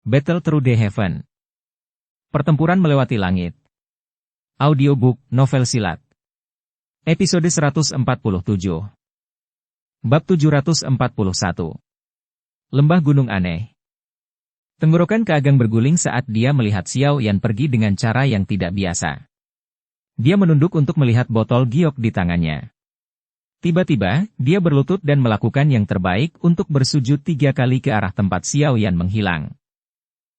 Battle Through the Heaven. Pertempuran Melewati Langit. Audiobook, novel silat. Episode 147. Bab 741. Lembah Gunung Aneh. Tenggorokan Keagang berguling saat dia melihat Xiao Yan pergi dengan cara yang tidak biasa. Dia menunduk untuk melihat botol giok di tangannya. Tiba-tiba, dia berlutut dan melakukan yang terbaik untuk bersujud 3 kali ke arah tempat Xiao Yan menghilang.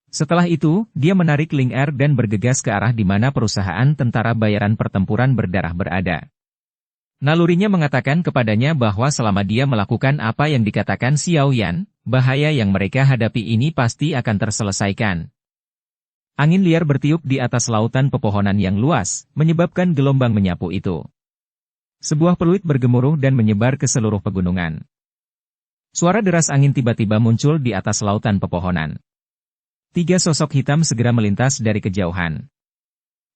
Setelah itu, dia menarik Ling Er dan bergegas ke arah di mana perusahaan tentara bayaran pertempuran berdarah berada. Nalurinya mengatakan kepadanya bahwa selama dia melakukan apa yang dikatakan Xiao Yan, bahaya yang mereka hadapi ini pasti akan terselesaikan. Angin liar bertiup di atas lautan pepohonan yang luas, menyebabkan gelombang menyapu itu. Sebuah peluit bergemuruh dan menyebar ke seluruh pegunungan. Suara deras angin tiba-tiba muncul di atas lautan pepohonan. 3 sosok hitam segera melintas dari kejauhan.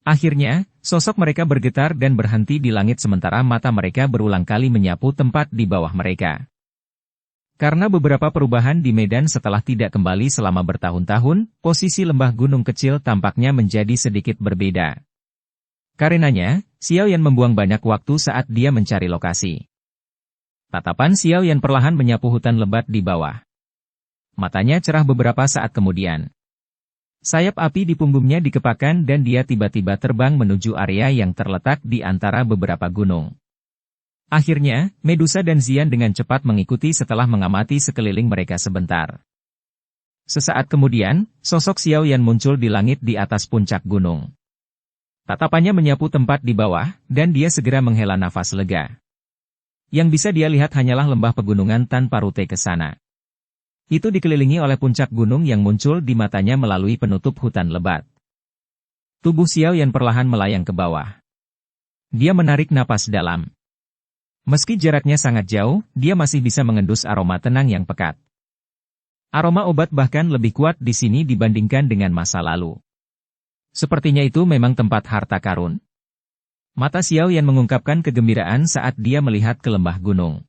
Akhirnya, sosok mereka bergetar dan berhenti di langit sementara mata mereka berulang kali menyapu tempat di bawah mereka. Karena beberapa perubahan di medan setelah tidak kembali selama bertahun-tahun, posisi lembah gunung kecil tampaknya menjadi sedikit berbeda. Karenanya, Xiao Yan membuang banyak waktu saat dia mencari lokasi. Tatapan Xiao Yan perlahan menyapu hutan lebat di bawah. Matanya cerah beberapa saat kemudian. Sayap api di punggungnya dikepakkan dan dia tiba-tiba terbang menuju area yang terletak di antara beberapa gunung. Akhirnya, Medusa dan Xian dengan cepat mengikuti setelah mengamati sekeliling mereka sebentar. Sesaat kemudian, sosok Xiao Yan muncul di langit di atas puncak gunung. Tatapannya menyapu tempat di bawah, dan dia segera menghela nafas lega. Yang bisa dia lihat hanyalah lembah pegunungan tanpa rute ke sana. Itu dikelilingi oleh puncak gunung yang muncul di matanya melalui penutup hutan lebat. Tubuh Xiao Yan perlahan melayang ke bawah. Dia menarik napas dalam. Meski jaraknya sangat jauh, dia masih bisa mengendus aroma tenang yang pekat. Aroma obat bahkan lebih kuat di sini dibandingkan dengan masa lalu. Sepertinya itu memang tempat harta karun. Mata Xiao Yan mengungkapkan kegembiraan saat dia melihat ke lembah gunung.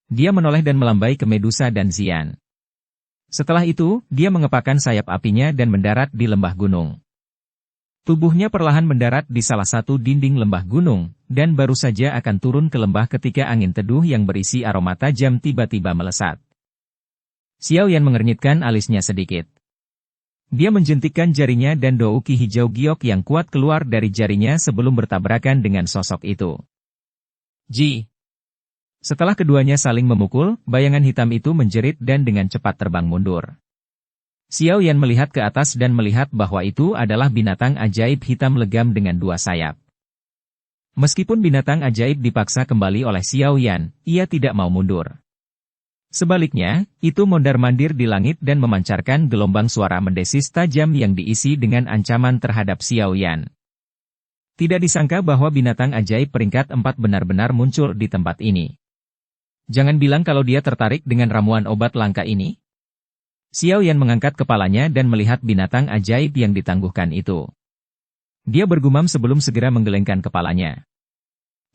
Dia menoleh dan melambai ke Medusa dan Xian. Setelah itu, dia mengepakkan sayap apinya dan mendarat di lembah gunung. Tubuhnya perlahan mendarat di salah satu dinding lembah gunung, dan baru saja akan turun ke lembah ketika angin teduh yang berisi aroma tajam tiba-tiba melesat. Xiao Yan mengernyitkan alisnya sedikit. Dia menjentikkan jarinya dan douki hijau giok yang kuat keluar dari jarinya sebelum bertabrakan dengan sosok itu. Ji! Setelah keduanya saling memukul, bayangan hitam itu menjerit dan dengan cepat terbang mundur. Xiao Yan melihat ke atas dan melihat bahwa itu adalah binatang ajaib hitam legam dengan 2 sayap. Meskipun binatang ajaib dipaksa kembali oleh Xiao Yan, ia tidak mau mundur. Sebaliknya, itu mondar-mandir di langit dan memancarkan gelombang suara mendesis tajam yang diisi dengan ancaman terhadap Xiao Yan. Tidak disangka bahwa binatang ajaib peringkat 4 benar-benar muncul di tempat ini. Jangan bilang kalau dia tertarik dengan ramuan obat langka ini. Xiao Yan mengangkat kepalanya dan melihat binatang ajaib yang ditangguhkan itu. Dia bergumam sebelum segera menggelengkan kepalanya.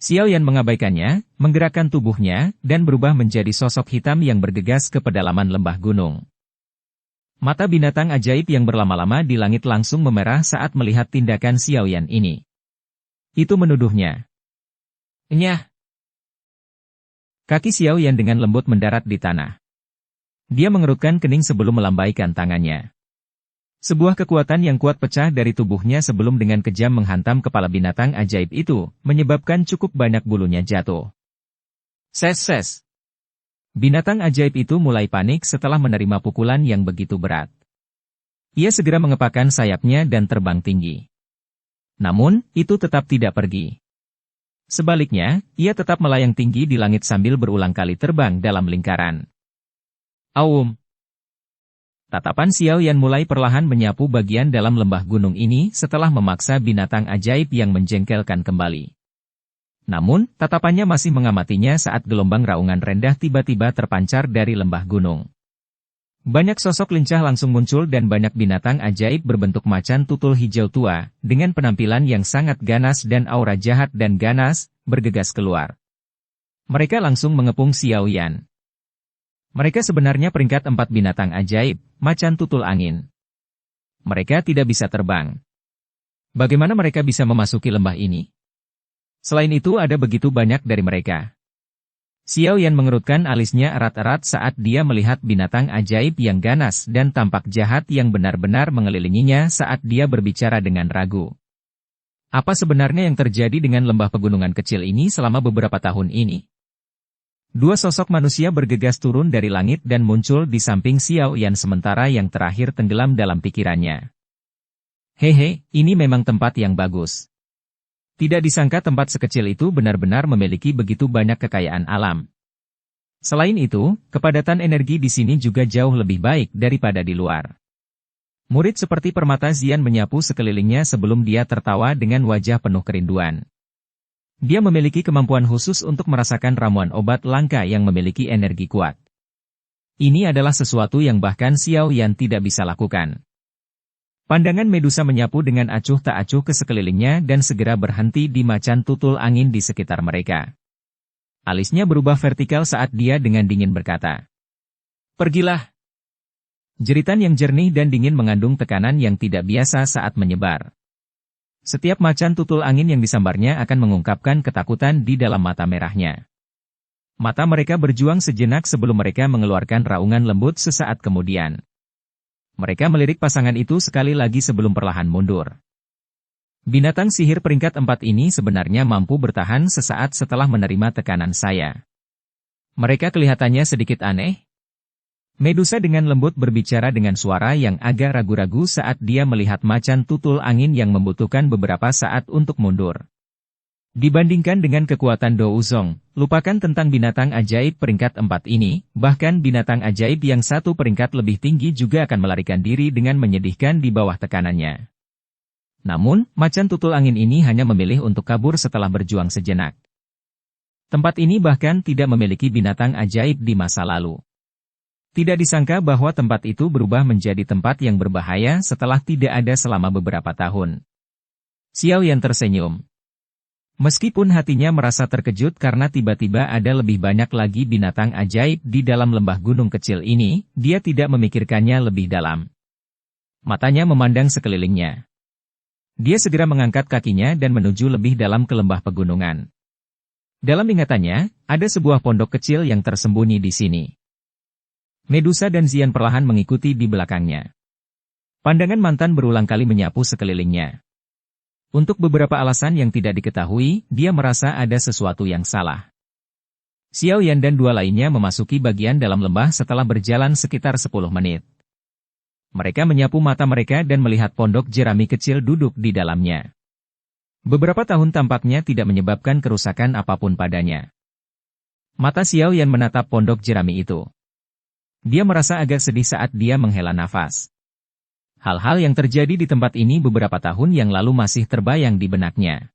Xiao Yan mengabaikannya, menggerakkan tubuhnya, dan berubah menjadi sosok hitam yang bergegas ke pedalaman lembah gunung. Mata binatang ajaib yang berlama-lama di langit langsung memerah saat melihat tindakan Xiao Yan ini. Itu menuduhnya. Nyah! Kaki Xiao Yan dengan lembut mendarat di tanah. Dia mengerutkan kening sebelum melambaikan tangannya. Sebuah kekuatan yang kuat pecah dari tubuhnya sebelum dengan kejam menghantam kepala binatang ajaib itu, menyebabkan cukup banyak bulunya jatuh. Ses. Binatang ajaib itu mulai panik setelah menerima pukulan yang begitu berat. Ia segera mengepakkan sayapnya dan terbang tinggi. Namun, itu tetap tidak pergi. Sebaliknya, ia tetap melayang tinggi di langit sambil berulang kali terbang dalam lingkaran. Aum! Tatapan Xiao Yan mulai perlahan menyapu bagian dalam lembah gunung ini setelah memaksa binatang ajaib yang menjengkelkan kembali. Namun, tatapannya masih mengamatinya saat gelombang raungan rendah tiba-tiba terpancar dari lembah gunung. Banyak sosok lincah langsung muncul dan banyak binatang ajaib berbentuk macan tutul hijau tua, dengan penampilan yang sangat ganas dan aura jahat dan ganas, bergegas keluar. Mereka langsung mengepung Xiao Yan. Mereka sebenarnya peringkat 4 binatang ajaib, macan tutul angin. Mereka tidak bisa terbang. Bagaimana mereka bisa memasuki lembah ini? Selain itu ada begitu banyak dari mereka. Xiao Yan mengerutkan alisnya erat-erat saat dia melihat binatang ajaib yang ganas dan tampak jahat yang benar-benar mengelilinginya saat dia berbicara dengan ragu. Apa sebenarnya yang terjadi dengan lembah pegunungan kecil ini selama beberapa tahun ini? Dua sosok manusia bergegas turun dari langit dan muncul di samping Xiao Yan sementara yang terakhir tenggelam dalam pikirannya. Hehe, ini memang tempat yang bagus. Tidak disangka tempat sekecil itu benar-benar memiliki begitu banyak kekayaan alam. Selain itu, kepadatan energi di sini juga jauh lebih baik daripada di luar. Murid seperti permata Zian menyapu sekelilingnya sebelum dia tertawa dengan wajah penuh kerinduan. Dia memiliki kemampuan khusus untuk merasakan ramuan obat langka yang memiliki energi kuat. Ini adalah sesuatu yang bahkan Xiao Yan tidak bisa lakukan. Pandangan Medusa menyapu dengan acuh tak acuh ke sekelilingnya dan segera berhenti di macan tutul angin di sekitar mereka. Alisnya berubah vertikal saat dia dengan dingin berkata, "Pergilah." Jeritan yang jernih dan dingin mengandung tekanan yang tidak biasa saat menyebar. Setiap macan tutul angin yang disambarnya akan mengungkapkan ketakutan di dalam mata merahnya. Mata mereka berjuang sejenak sebelum mereka mengeluarkan raungan lembut sesaat kemudian. Mereka melirik pasangan itu sekali lagi sebelum perlahan mundur. Binatang sihir peringkat 4 ini sebenarnya mampu bertahan sesaat setelah menerima tekanan saya. Mereka kelihatannya sedikit aneh. Medusa dengan lembut berbicara dengan suara yang agak ragu-ragu saat dia melihat macan tutul angin yang membutuhkan beberapa saat untuk mundur. Dibandingkan dengan kekuatan Douzong, lupakan tentang binatang ajaib peringkat 4 ini, bahkan binatang ajaib yang satu peringkat lebih tinggi juga akan melarikan diri dengan menyedihkan di bawah tekanannya. Namun, macan tutul angin ini hanya memilih untuk kabur setelah berjuang sejenak. Tempat ini bahkan tidak memiliki binatang ajaib di masa lalu. Tidak disangka bahwa tempat itu berubah menjadi tempat yang berbahaya setelah tidak ada selama beberapa tahun. Xiao Yan tersenyum. Meskipun hatinya merasa terkejut karena tiba-tiba ada lebih banyak lagi binatang ajaib di dalam lembah gunung kecil ini, dia tidak memikirkannya lebih dalam. Matanya memandang sekelilingnya. Dia segera mengangkat kakinya dan menuju lebih dalam ke lembah pegunungan. Dalam ingatannya, ada sebuah pondok kecil yang tersembunyi di sini. Medusa dan Zian perlahan mengikuti di belakangnya. Pandangan mantan berulang kali menyapu sekelilingnya. Untuk beberapa alasan yang tidak diketahui, dia merasa ada sesuatu yang salah. Xiao Yan dan dua lainnya memasuki bagian dalam lembah setelah berjalan sekitar 10 menit. Mereka menyapu mata mereka dan melihat pondok jerami kecil duduk di dalamnya. Beberapa tahun tampaknya tidak menyebabkan kerusakan apapun padanya. Mata Xiao Yan menatap pondok jerami itu. Dia merasa agak sedih saat dia menghela nafas. Hal-hal yang terjadi di tempat ini beberapa tahun yang lalu masih terbayang di benaknya.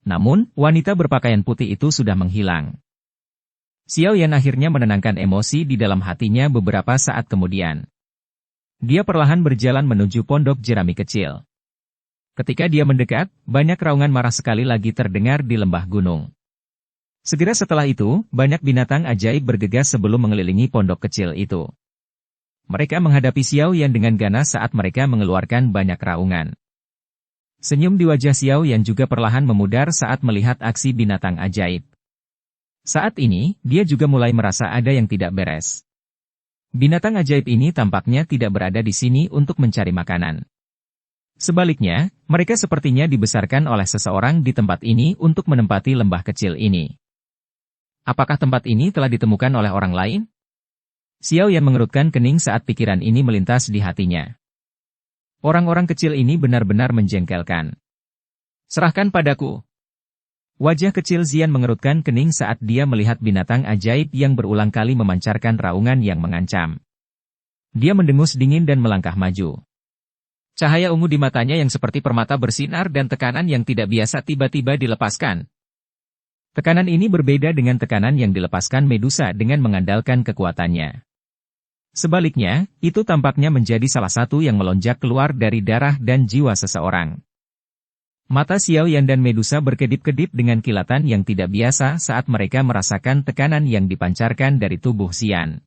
Namun, wanita berpakaian putih itu sudah menghilang. Xiao Yan akhirnya menenangkan emosi di dalam hatinya beberapa saat kemudian. Dia perlahan berjalan menuju pondok jerami kecil. Ketika dia mendekat, banyak raungan marah sekali lagi terdengar di lembah gunung. Segera setelah itu, banyak binatang ajaib bergegas sebelum mengelilingi pondok kecil itu. Mereka menghadapi Xiao Yan dengan ganas saat mereka mengeluarkan banyak raungan. Senyum di wajah Xiao Yan juga perlahan memudar saat melihat aksi binatang ajaib. Saat ini, dia juga mulai merasa ada yang tidak beres. Binatang ajaib ini tampaknya tidak berada di sini untuk mencari makanan. Sebaliknya, mereka sepertinya dibesarkan oleh seseorang di tempat ini untuk menempati lembah kecil ini. Apakah tempat ini telah ditemukan oleh orang lain? Xiao Yan mengerutkan kening saat pikiran ini melintas di hatinya. Orang-orang kecil ini benar-benar menjengkelkan. Serahkan padaku. Wajah kecil Zian mengerutkan kening saat dia melihat binatang ajaib yang berulang kali memancarkan raungan yang mengancam. Dia mendengus dingin dan melangkah maju. Cahaya ungu di matanya yang seperti permata bersinar dan tekanan yang tidak biasa tiba-tiba dilepaskan. Tekanan ini berbeda dengan tekanan yang dilepaskan Medusa dengan mengandalkan kekuatannya. Sebaliknya, itu tampaknya menjadi salah satu yang melonjak keluar dari darah dan jiwa seseorang. Mata Xiao Yan dan Medusa berkedip-kedip dengan kilatan yang tidak biasa saat mereka merasakan tekanan yang dipancarkan dari tubuh Xian.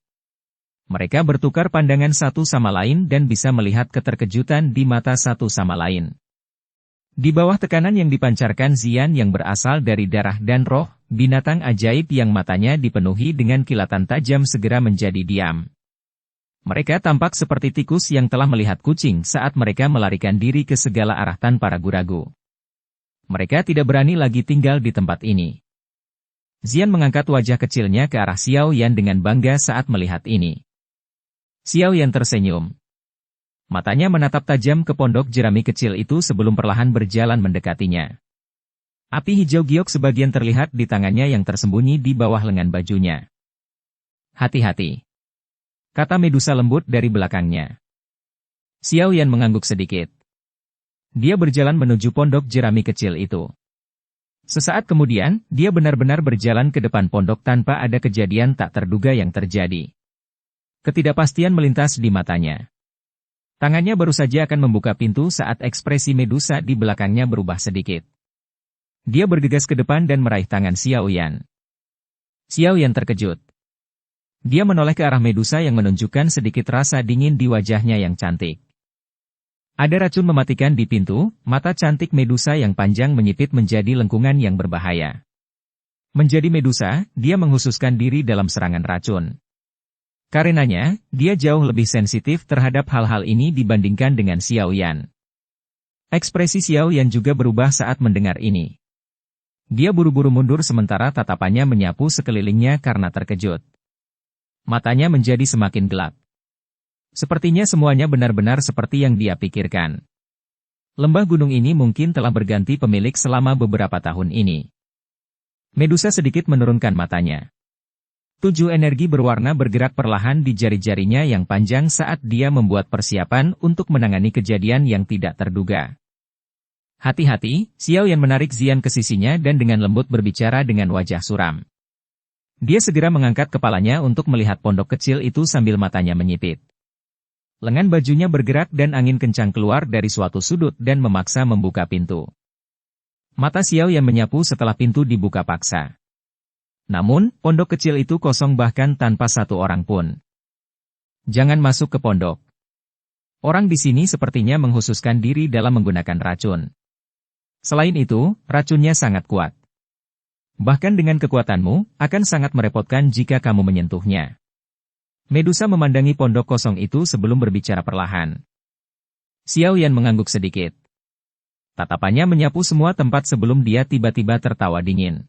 Mereka bertukar pandangan satu sama lain dan bisa melihat keterkejutan di mata satu sama lain. Di bawah tekanan yang dipancarkan Xian yang berasal dari darah dan roh, binatang ajaib yang matanya dipenuhi dengan kilatan tajam segera menjadi diam. Mereka tampak seperti tikus yang telah melihat kucing saat mereka melarikan diri ke segala arah tanpa ragu-ragu. Mereka tidak berani lagi tinggal di tempat ini. Xian mengangkat wajah kecilnya ke arah Xiao Yan dengan bangga saat melihat ini. Xiao Yan tersenyum. Matanya menatap tajam ke pondok jerami kecil itu sebelum perlahan berjalan mendekatinya. Api hijau giok sebagian terlihat di tangannya yang tersembunyi di bawah lengan bajunya. Hati-hati, kata Medusa lembut dari belakangnya. Xiao Yan mengangguk sedikit. Dia berjalan menuju pondok jerami kecil itu. Sesaat kemudian, dia benar-benar berjalan ke depan pondok tanpa ada kejadian tak terduga yang terjadi. Ketidakpastian melintas di matanya. Tangannya baru saja akan membuka pintu saat ekspresi Medusa di belakangnya berubah sedikit. Dia bergegas ke depan dan meraih tangan Xiao Yan. Xiao Yan terkejut. Dia menoleh ke arah Medusa yang menunjukkan sedikit rasa dingin di wajahnya yang cantik. Ada racun mematikan di pintu, mata cantik Medusa yang panjang menyipit menjadi lengkungan yang berbahaya. Menjadi Medusa, dia menghususkan diri dalam serangan racun. Karenanya, dia jauh lebih sensitif terhadap hal-hal ini dibandingkan dengan Xiao Yan. Ekspresi Xiao Yan juga berubah saat mendengar ini. Dia buru-buru mundur sementara tatapannya menyapu sekelilingnya karena terkejut. Matanya menjadi semakin gelap. Sepertinya semuanya benar-benar seperti yang dia pikirkan. Lembah gunung ini mungkin telah berganti pemilik selama beberapa tahun ini. Medusa sedikit menurunkan matanya. 7 energi berwarna bergerak perlahan di jari-jarinya yang panjang saat dia membuat persiapan untuk menangani kejadian yang tidak terduga. Hati-hati, Xiao Yan menarik Xian ke sisinya dan dengan lembut berbicara dengan wajah suram. Dia segera mengangkat kepalanya untuk melihat pondok kecil itu sambil matanya menyipit. Lengan bajunya bergerak dan angin kencang keluar dari suatu sudut dan memaksa membuka pintu. Mata Xiao Yan menyapu setelah pintu dibuka paksa. Namun, pondok kecil itu kosong bahkan tanpa satu orang pun. Jangan masuk ke pondok. Orang di sini sepertinya menghususkan diri dalam menggunakan racun. Selain itu, racunnya sangat kuat. Bahkan dengan kekuatanmu, akan sangat merepotkan jika kamu menyentuhnya. Medusa memandangi pondok kosong itu sebelum berbicara perlahan. Xiao Yan mengangguk sedikit. Tatapannya menyapu semua tempat sebelum dia tiba-tiba tertawa dingin.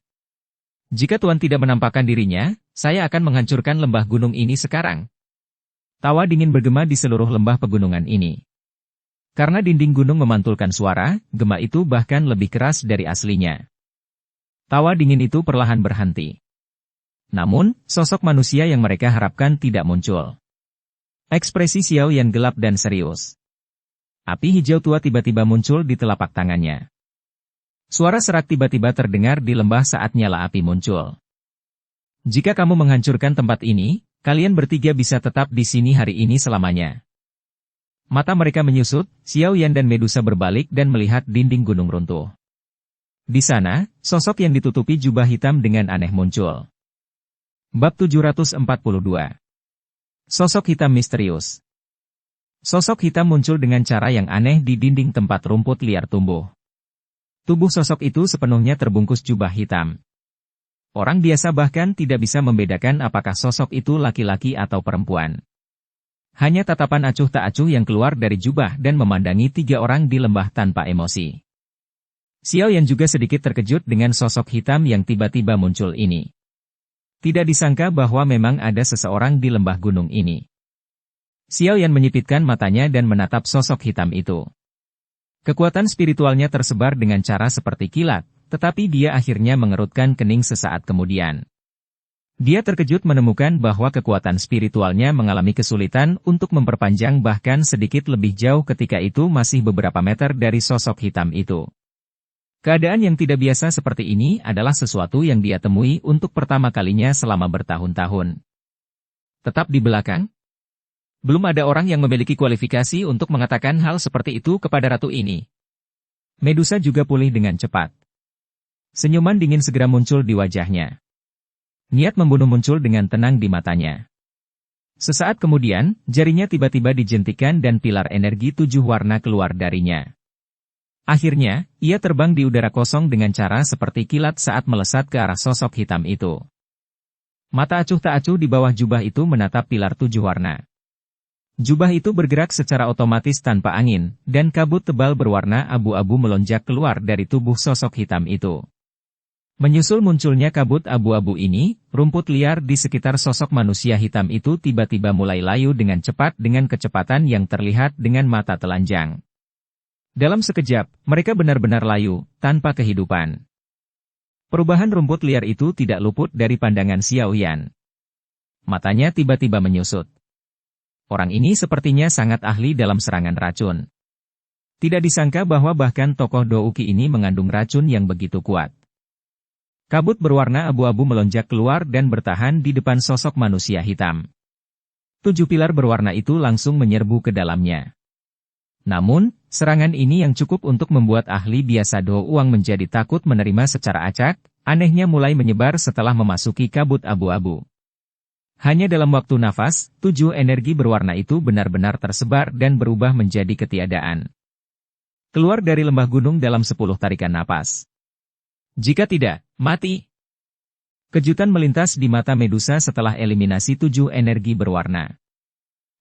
Jika Tuan tidak menampakkan dirinya, saya akan menghancurkan lembah gunung ini sekarang. Tawa dingin bergema di seluruh lembah pegunungan ini. Karena dinding gunung memantulkan suara, gema itu bahkan lebih keras dari aslinya. Tawa dingin itu perlahan berhenti. Namun, sosok manusia yang mereka harapkan tidak muncul. Ekspresi Xiao Yan gelap dan serius. Api hijau tua tiba-tiba muncul di telapak tangannya. Suara serak tiba-tiba terdengar di lembah saat nyala api muncul. Jika kamu menghancurkan tempat ini, kalian bertiga bisa tetap di sini hari ini selamanya. Mata mereka menyusut, Xiao Yan dan Medusa berbalik dan melihat dinding gunung runtuh. Di sana, sosok yang ditutupi jubah hitam dengan aneh muncul. Bab 742. Sosok hitam misterius. Sosok hitam muncul dengan cara yang aneh di dinding tempat rumput liar tumbuh. Tubuh sosok itu sepenuhnya terbungkus jubah hitam. Orang biasa bahkan tidak bisa membedakan apakah sosok itu laki-laki atau perempuan. Hanya tatapan acuh tak acuh yang keluar dari jubah dan memandangi 3 orang di lembah tanpa emosi. Xiao Yan juga sedikit terkejut dengan sosok hitam yang tiba-tiba muncul ini. Tidak disangka bahwa memang ada seseorang di lembah gunung ini. Xiao Yan menyipitkan matanya dan menatap sosok hitam itu. Kekuatan spiritualnya tersebar dengan cara seperti kilat, tetapi dia akhirnya mengerutkan kening sesaat kemudian. Dia terkejut menemukan bahwa kekuatan spiritualnya mengalami kesulitan untuk memperpanjang bahkan sedikit lebih jauh ketika itu masih beberapa meter dari sosok hitam itu. Keadaan yang tidak biasa seperti ini adalah sesuatu yang dia temui untuk pertama kalinya selama bertahun-tahun. Tetap di belakang? Belum ada orang yang memiliki kualifikasi untuk mengatakan hal seperti itu kepada ratu ini. Medusa juga pulih dengan cepat. Senyuman dingin segera muncul di wajahnya. Niat membunuh muncul dengan tenang di matanya. Sesaat kemudian, jarinya tiba-tiba dijentikan dan pilar energi 7 warna keluar darinya. Akhirnya, ia terbang di udara kosong dengan cara seperti kilat saat melesat ke arah sosok hitam itu. Mata acuh tak acuh di bawah jubah itu menatap pilar 7 warna. Jubah itu bergerak secara otomatis tanpa angin, dan kabut tebal berwarna abu-abu melonjak keluar dari tubuh sosok hitam itu. Menyusul munculnya kabut abu-abu ini, rumput liar di sekitar sosok manusia hitam itu tiba-tiba mulai layu dengan cepat dengan kecepatan yang terlihat dengan mata telanjang. Dalam sekejap, mereka benar-benar layu, tanpa kehidupan. Perubahan rumput liar itu tidak luput dari pandangan Xiao Yan. Matanya tiba-tiba menyusut. Orang ini sepertinya sangat ahli dalam serangan racun. Tidak disangka bahwa bahkan tokoh Douki ini mengandung racun yang begitu kuat. Kabut berwarna abu-abu melonjak keluar dan bertahan di depan sosok manusia hitam. 7 pilar berwarna itu langsung menyerbu ke dalamnya. Namun, serangan ini yang cukup untuk membuat ahli biasa Do Uang menjadi takut menerima secara acak, anehnya mulai menyebar setelah memasuki kabut abu-abu. Hanya dalam waktu nafas, 7 energi berwarna itu benar-benar tersebar dan berubah menjadi ketiadaan. Keluar dari lembah gunung dalam 10 tarikan napas. Jika tidak, mati. Kejutan melintas di mata Medusa setelah eliminasi 7 energi berwarna.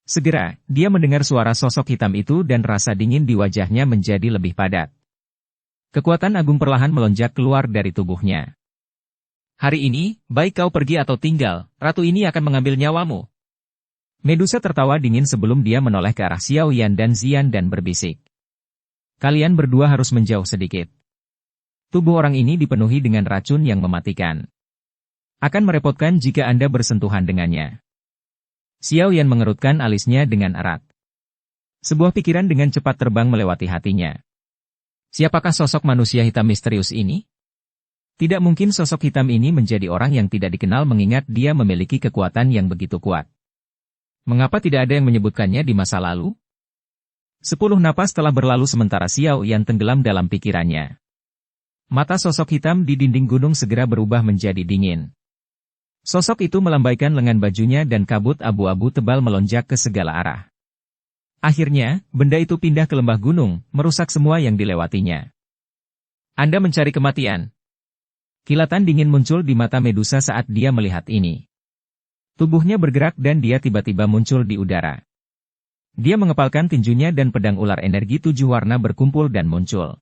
Segera, dia mendengar suara sosok hitam itu dan rasa dingin di wajahnya menjadi lebih padat. Kekuatan agung perlahan melonjak keluar dari tubuhnya. Hari ini, baik kau pergi atau tinggal, ratu ini akan mengambil nyawamu. Medusa tertawa dingin sebelum dia menoleh ke arah Xiao Yan dan Xian dan berbisik. Kalian berdua harus menjauh sedikit. Tubuh orang ini dipenuhi dengan racun yang mematikan. Akan merepotkan jika Anda bersentuhan dengannya. Xiao Yan mengerutkan alisnya dengan erat. Sebuah pikiran dengan cepat terbang melewati hatinya. Siapakah sosok manusia hitam misterius ini? Tidak mungkin sosok hitam ini menjadi orang yang tidak dikenal mengingat dia memiliki kekuatan yang begitu kuat. Mengapa tidak ada yang menyebutkannya di masa lalu? 10 napas telah berlalu sementara Xiao Yan tenggelam dalam pikirannya. Mata sosok hitam di dinding gunung segera berubah menjadi dingin. Sosok itu melambaikan lengan bajunya dan kabut abu-abu tebal melonjak ke segala arah. Akhirnya, benda itu pindah ke lembah gunung, merusak semua yang dilewatinya. Anda mencari kematian. Kilatan dingin muncul di mata Medusa saat dia melihat ini. Tubuhnya bergerak dan dia tiba-tiba muncul di udara. Dia mengepalkan tinjunya dan pedang ular energi 7 warna berkumpul dan muncul.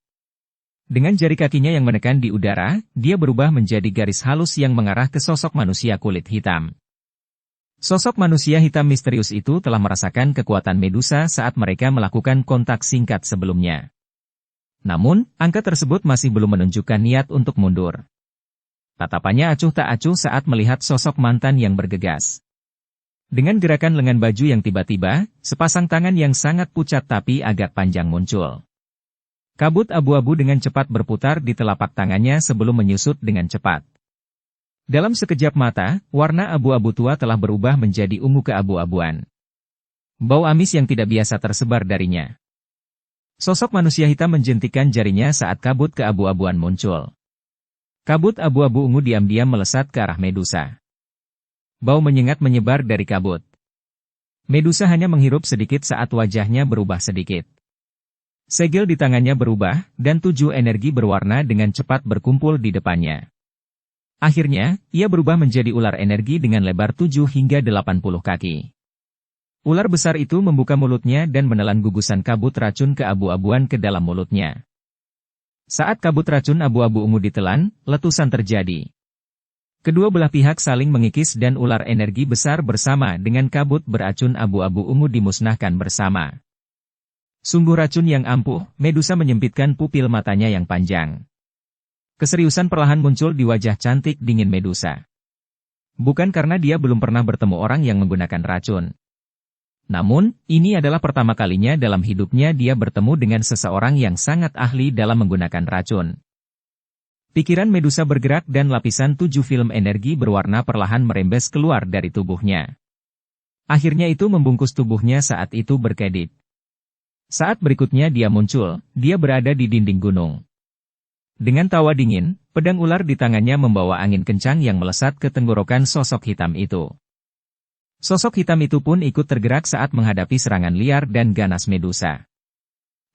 Dengan jari kakinya yang menekan di udara, dia berubah menjadi garis halus yang mengarah ke sosok manusia kulit hitam. Sosok manusia hitam misterius itu telah merasakan kekuatan Medusa saat mereka melakukan kontak singkat sebelumnya. Namun, angka tersebut masih belum menunjukkan niat untuk mundur. Tatapannya acuh tak acuh saat melihat sosok mantan yang bergegas. Dengan gerakan lengan baju yang tiba-tiba, sepasang tangan yang sangat pucat tapi agak panjang muncul. Kabut abu-abu dengan cepat berputar di telapak tangannya sebelum menyusut dengan cepat. Dalam sekejap mata, warna abu-abu tua telah berubah menjadi ungu keabu-abuan. Bau amis yang tidak biasa tersebar darinya. Sosok manusia hitam menjentikan jarinya saat kabut keabu-abuan muncul. Kabut abu-abu ungu diam-diam melesat ke arah Medusa. Bau menyengat menyebar dari kabut. Medusa hanya menghirup sedikit saat wajahnya berubah sedikit. Segel di tangannya berubah, dan 7 energi berwarna dengan cepat berkumpul di depannya. Akhirnya, ia berubah menjadi ular energi dengan lebar 7 hingga 80 kaki. Ular besar itu membuka mulutnya dan menelan gugusan kabut racun keabu-abuan ke dalam mulutnya. Saat kabut racun abu-abu ungu ditelan, letusan terjadi. Kedua belah pihak saling mengikis dan ular energi besar bersama dengan kabut beracun abu-abu ungu dimusnahkan bersama. Sungguh racun yang ampuh, Medusa menyempitkan pupil matanya yang panjang. Keseriusan perlahan muncul di wajah cantik dingin Medusa. Bukan karena dia belum pernah bertemu orang yang menggunakan racun. Namun, ini adalah pertama kalinya dalam hidupnya dia bertemu dengan seseorang yang sangat ahli dalam menggunakan racun. Pikiran Medusa bergerak dan lapisan 7 film energi berwarna perlahan merembes keluar dari tubuhnya. Akhirnya itu membungkus tubuhnya saat itu berkedip. Saat berikutnya dia muncul, dia berada di dinding gunung. Dengan tawa dingin, pedang ular di tangannya membawa angin kencang yang melesat ke tenggorokan sosok hitam itu. Sosok hitam itu pun ikut tergerak saat menghadapi serangan liar dan ganas Medusa.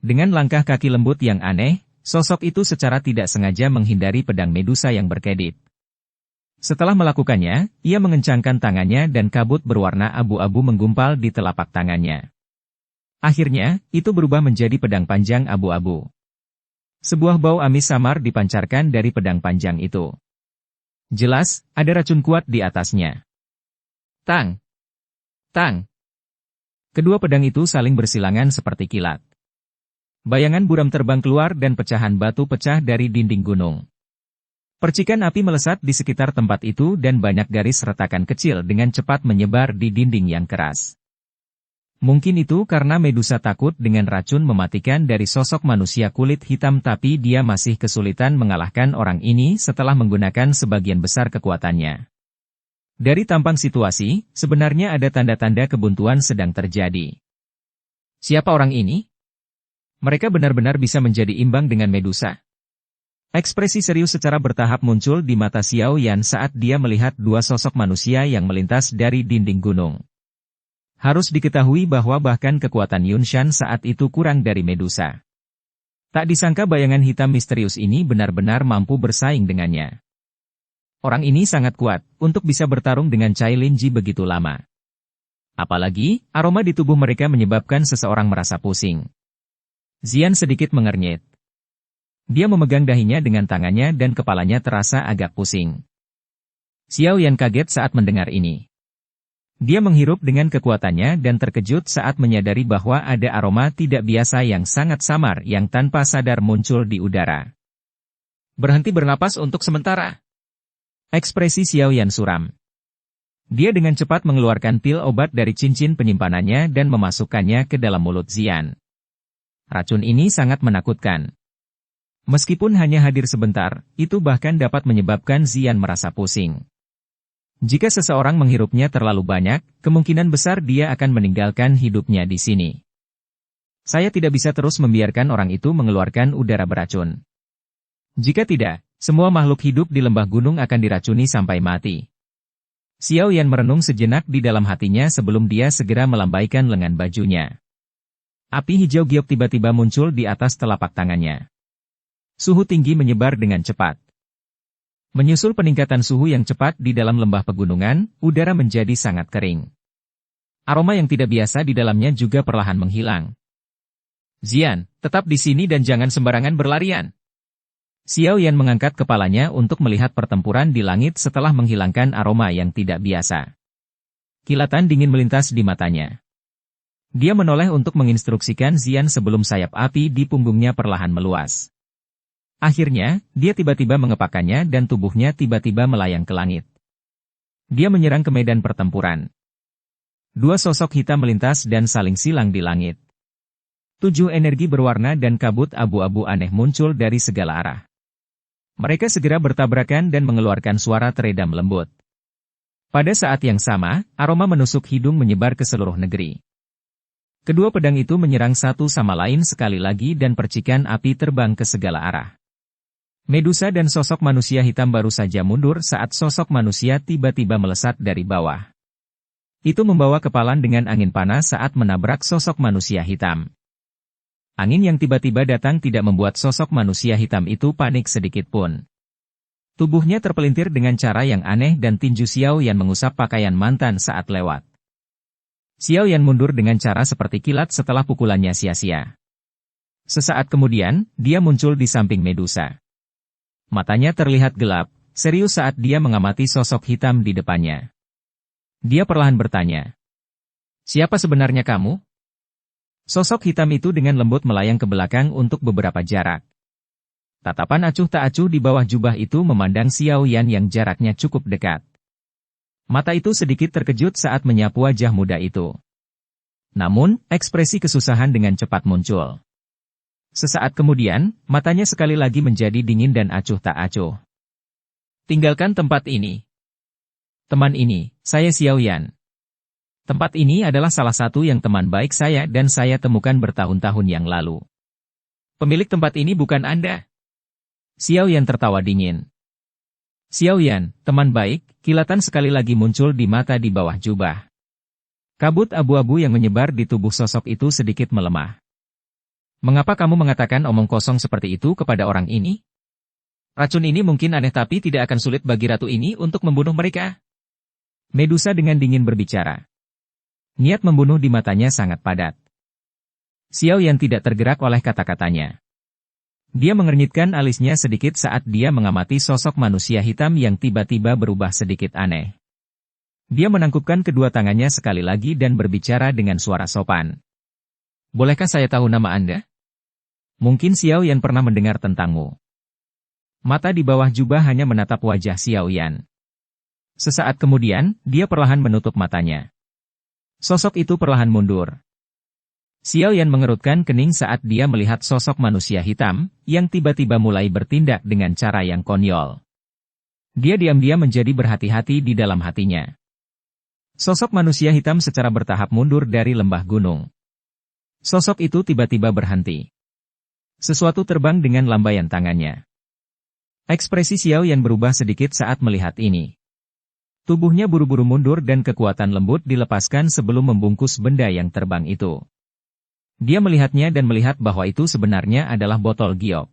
Dengan langkah kaki lembut yang aneh, sosok itu secara tidak sengaja menghindari pedang Medusa yang berkedip. Setelah melakukannya, ia mengencangkan tangannya dan kabut berwarna abu-abu menggumpal di telapak tangannya. Akhirnya, itu berubah menjadi pedang panjang abu-abu. Sebuah bau amis samar dipancarkan dari pedang panjang itu. Jelas, ada racun kuat di atasnya. Tang! Tang! Kedua pedang itu saling bersilangan seperti kilat. Bayangan buram terbang keluar dan pecahan batu pecah dari dinding gunung. Percikan api melesat di sekitar tempat itu dan banyak garis retakan kecil dengan cepat menyebar di dinding yang keras. Mungkin itu karena Medusa takut dengan racun mematikan dari sosok manusia kulit hitam, tapi dia masih kesulitan mengalahkan orang ini setelah menggunakan sebagian besar kekuatannya. Dari tampang situasi, sebenarnya ada tanda-tanda kebuntuan sedang terjadi. Siapa orang ini? Mereka benar-benar bisa menjadi imbang dengan Medusa. Ekspresi serius secara bertahap muncul di mata Xiao Yan saat dia melihat dua sosok manusia yang melintas dari dinding gunung. Harus diketahui bahwa bahkan kekuatan Yunshan saat itu kurang dari Medusa. Tak disangka bayangan hitam misterius ini benar-benar mampu bersaing dengannya. Orang ini sangat kuat, untuk bisa bertarung dengan Cai Linji begitu lama. Apalagi, aroma di tubuh mereka menyebabkan seseorang merasa pusing. Zian sedikit mengernyit. Dia memegang dahinya dengan tangannya dan kepalanya terasa agak pusing. Xiao Yan kaget saat mendengar ini. Dia menghirup dengan kekuatannya dan terkejut saat menyadari bahwa ada aroma tidak biasa yang sangat samar yang tanpa sadar muncul di udara. Berhenti bernapas untuk sementara. Ekspresi Xiao Yan suram. Dia dengan cepat mengeluarkan pil obat dari cincin penyimpanannya dan memasukkannya ke dalam mulut Zian. Racun ini sangat menakutkan. Meskipun hanya hadir sebentar, itu bahkan dapat menyebabkan Zian merasa pusing. Jika seseorang menghirupnya terlalu banyak, kemungkinan besar dia akan meninggalkan hidupnya di sini. Saya tidak bisa terus membiarkan orang itu mengeluarkan udara beracun. Jika tidak, semua makhluk hidup di lembah gunung akan diracuni sampai mati. Xiao Yan merenung sejenak di dalam hatinya sebelum dia segera melambaikan lengan bajunya. Api hijau giok tiba-tiba muncul di atas telapak tangannya. Suhu tinggi menyebar dengan cepat. Menyusul peningkatan suhu yang cepat di dalam lembah pegunungan, udara menjadi sangat kering. Aroma yang tidak biasa di dalamnya juga perlahan menghilang. Zian, tetap di sini dan jangan sembarangan berlarian. Xiao Yan mengangkat kepalanya untuk melihat pertempuran di langit setelah menghilangkan aroma yang tidak biasa. Kilatan dingin melintas di matanya. Dia menoleh untuk menginstruksikan Zian sebelum sayap api di punggungnya perlahan meluas. Akhirnya, dia tiba-tiba mengepakkannya dan tubuhnya tiba-tiba melayang ke langit. Dia menyerang ke medan pertempuran. Dua sosok hitam melintas dan saling silang di langit. 7 energi berwarna dan kabut abu-abu aneh muncul dari segala arah. Mereka segera bertabrakan dan mengeluarkan suara teredam lembut. Pada saat yang sama, aroma menusuk hidung menyebar ke seluruh negeri. Kedua pedang itu menyerang satu sama lain sekali lagi dan percikan api terbang ke segala arah. Medusa dan sosok manusia hitam baru saja mundur saat sosok manusia tiba-tiba melesat dari bawah. Itu membawa kepalan dengan angin panas saat menabrak sosok manusia hitam. Angin yang tiba-tiba datang tidak membuat sosok manusia hitam itu panik sedikit pun. Tubuhnya terpelintir dengan cara yang aneh dan tinju Xiao Yan mengusap pakaian mantan saat lewat. Xiao Yan mundur dengan cara seperti kilat setelah pukulannya sia-sia. Sesaat kemudian, dia muncul di samping Medusa. Matanya terlihat gelap, serius saat dia mengamati sosok hitam di depannya. Dia perlahan bertanya, "Siapa sebenarnya kamu?" Sosok hitam itu dengan lembut melayang ke belakang untuk beberapa jarak. Tatapan acuh tak acuh di bawah jubah itu memandang Xiao Yan yang jaraknya cukup dekat. Mata itu sedikit terkejut saat menyapu wajah muda itu. Namun, ekspresi kesusahan dengan cepat muncul. Sesaat kemudian, matanya sekali lagi menjadi dingin dan acuh tak acuh. "Tinggalkan tempat ini." "Teman ini, saya Xiao Yan. Tempat ini adalah salah satu yang teman baik saya dan saya temukan bertahun-tahun yang lalu. Pemilik tempat ini bukan Anda." Xiao Yan tertawa dingin. "Xiao Yan, teman baik," kilatan sekali lagi muncul di mata di bawah jubah. Kabut abu-abu yang menyebar di tubuh sosok itu sedikit melemah. Mengapa kamu mengatakan omong kosong seperti itu kepada orang ini? Racun ini mungkin aneh tapi tidak akan sulit bagi ratu ini untuk membunuh mereka. Medusa dengan dingin berbicara. Niat membunuh di matanya sangat padat. Xiao Yan tidak tergerak oleh kata-katanya. Dia mengernyitkan alisnya sedikit saat dia mengamati sosok manusia hitam yang tiba-tiba berubah sedikit aneh. Dia menangkupkan kedua tangannya sekali lagi dan berbicara dengan suara sopan. Bolehkah saya tahu nama Anda? Mungkin Xiao Yan pernah mendengar tentangmu. Mata di bawah jubah hanya menatap wajah Xiao Yan. Sesaat kemudian, dia perlahan menutup matanya. Sosok itu perlahan mundur. Xiao Yan mengerutkan kening saat dia melihat sosok manusia hitam, yang tiba-tiba mulai bertindak dengan cara yang konyol. Dia diam-diam menjadi berhati-hati di dalam hatinya. Sosok manusia hitam secara bertahap mundur dari lembah gunung. Sosok itu tiba-tiba berhenti. Sesuatu terbang dengan lambaian tangannya. Ekspresi Xiao Yan berubah sedikit saat melihat ini. Tubuhnya buru-buru mundur dan kekuatan lembut dilepaskan sebelum membungkus benda yang terbang itu. Dia melihatnya dan melihat bahwa itu sebenarnya adalah botol giok.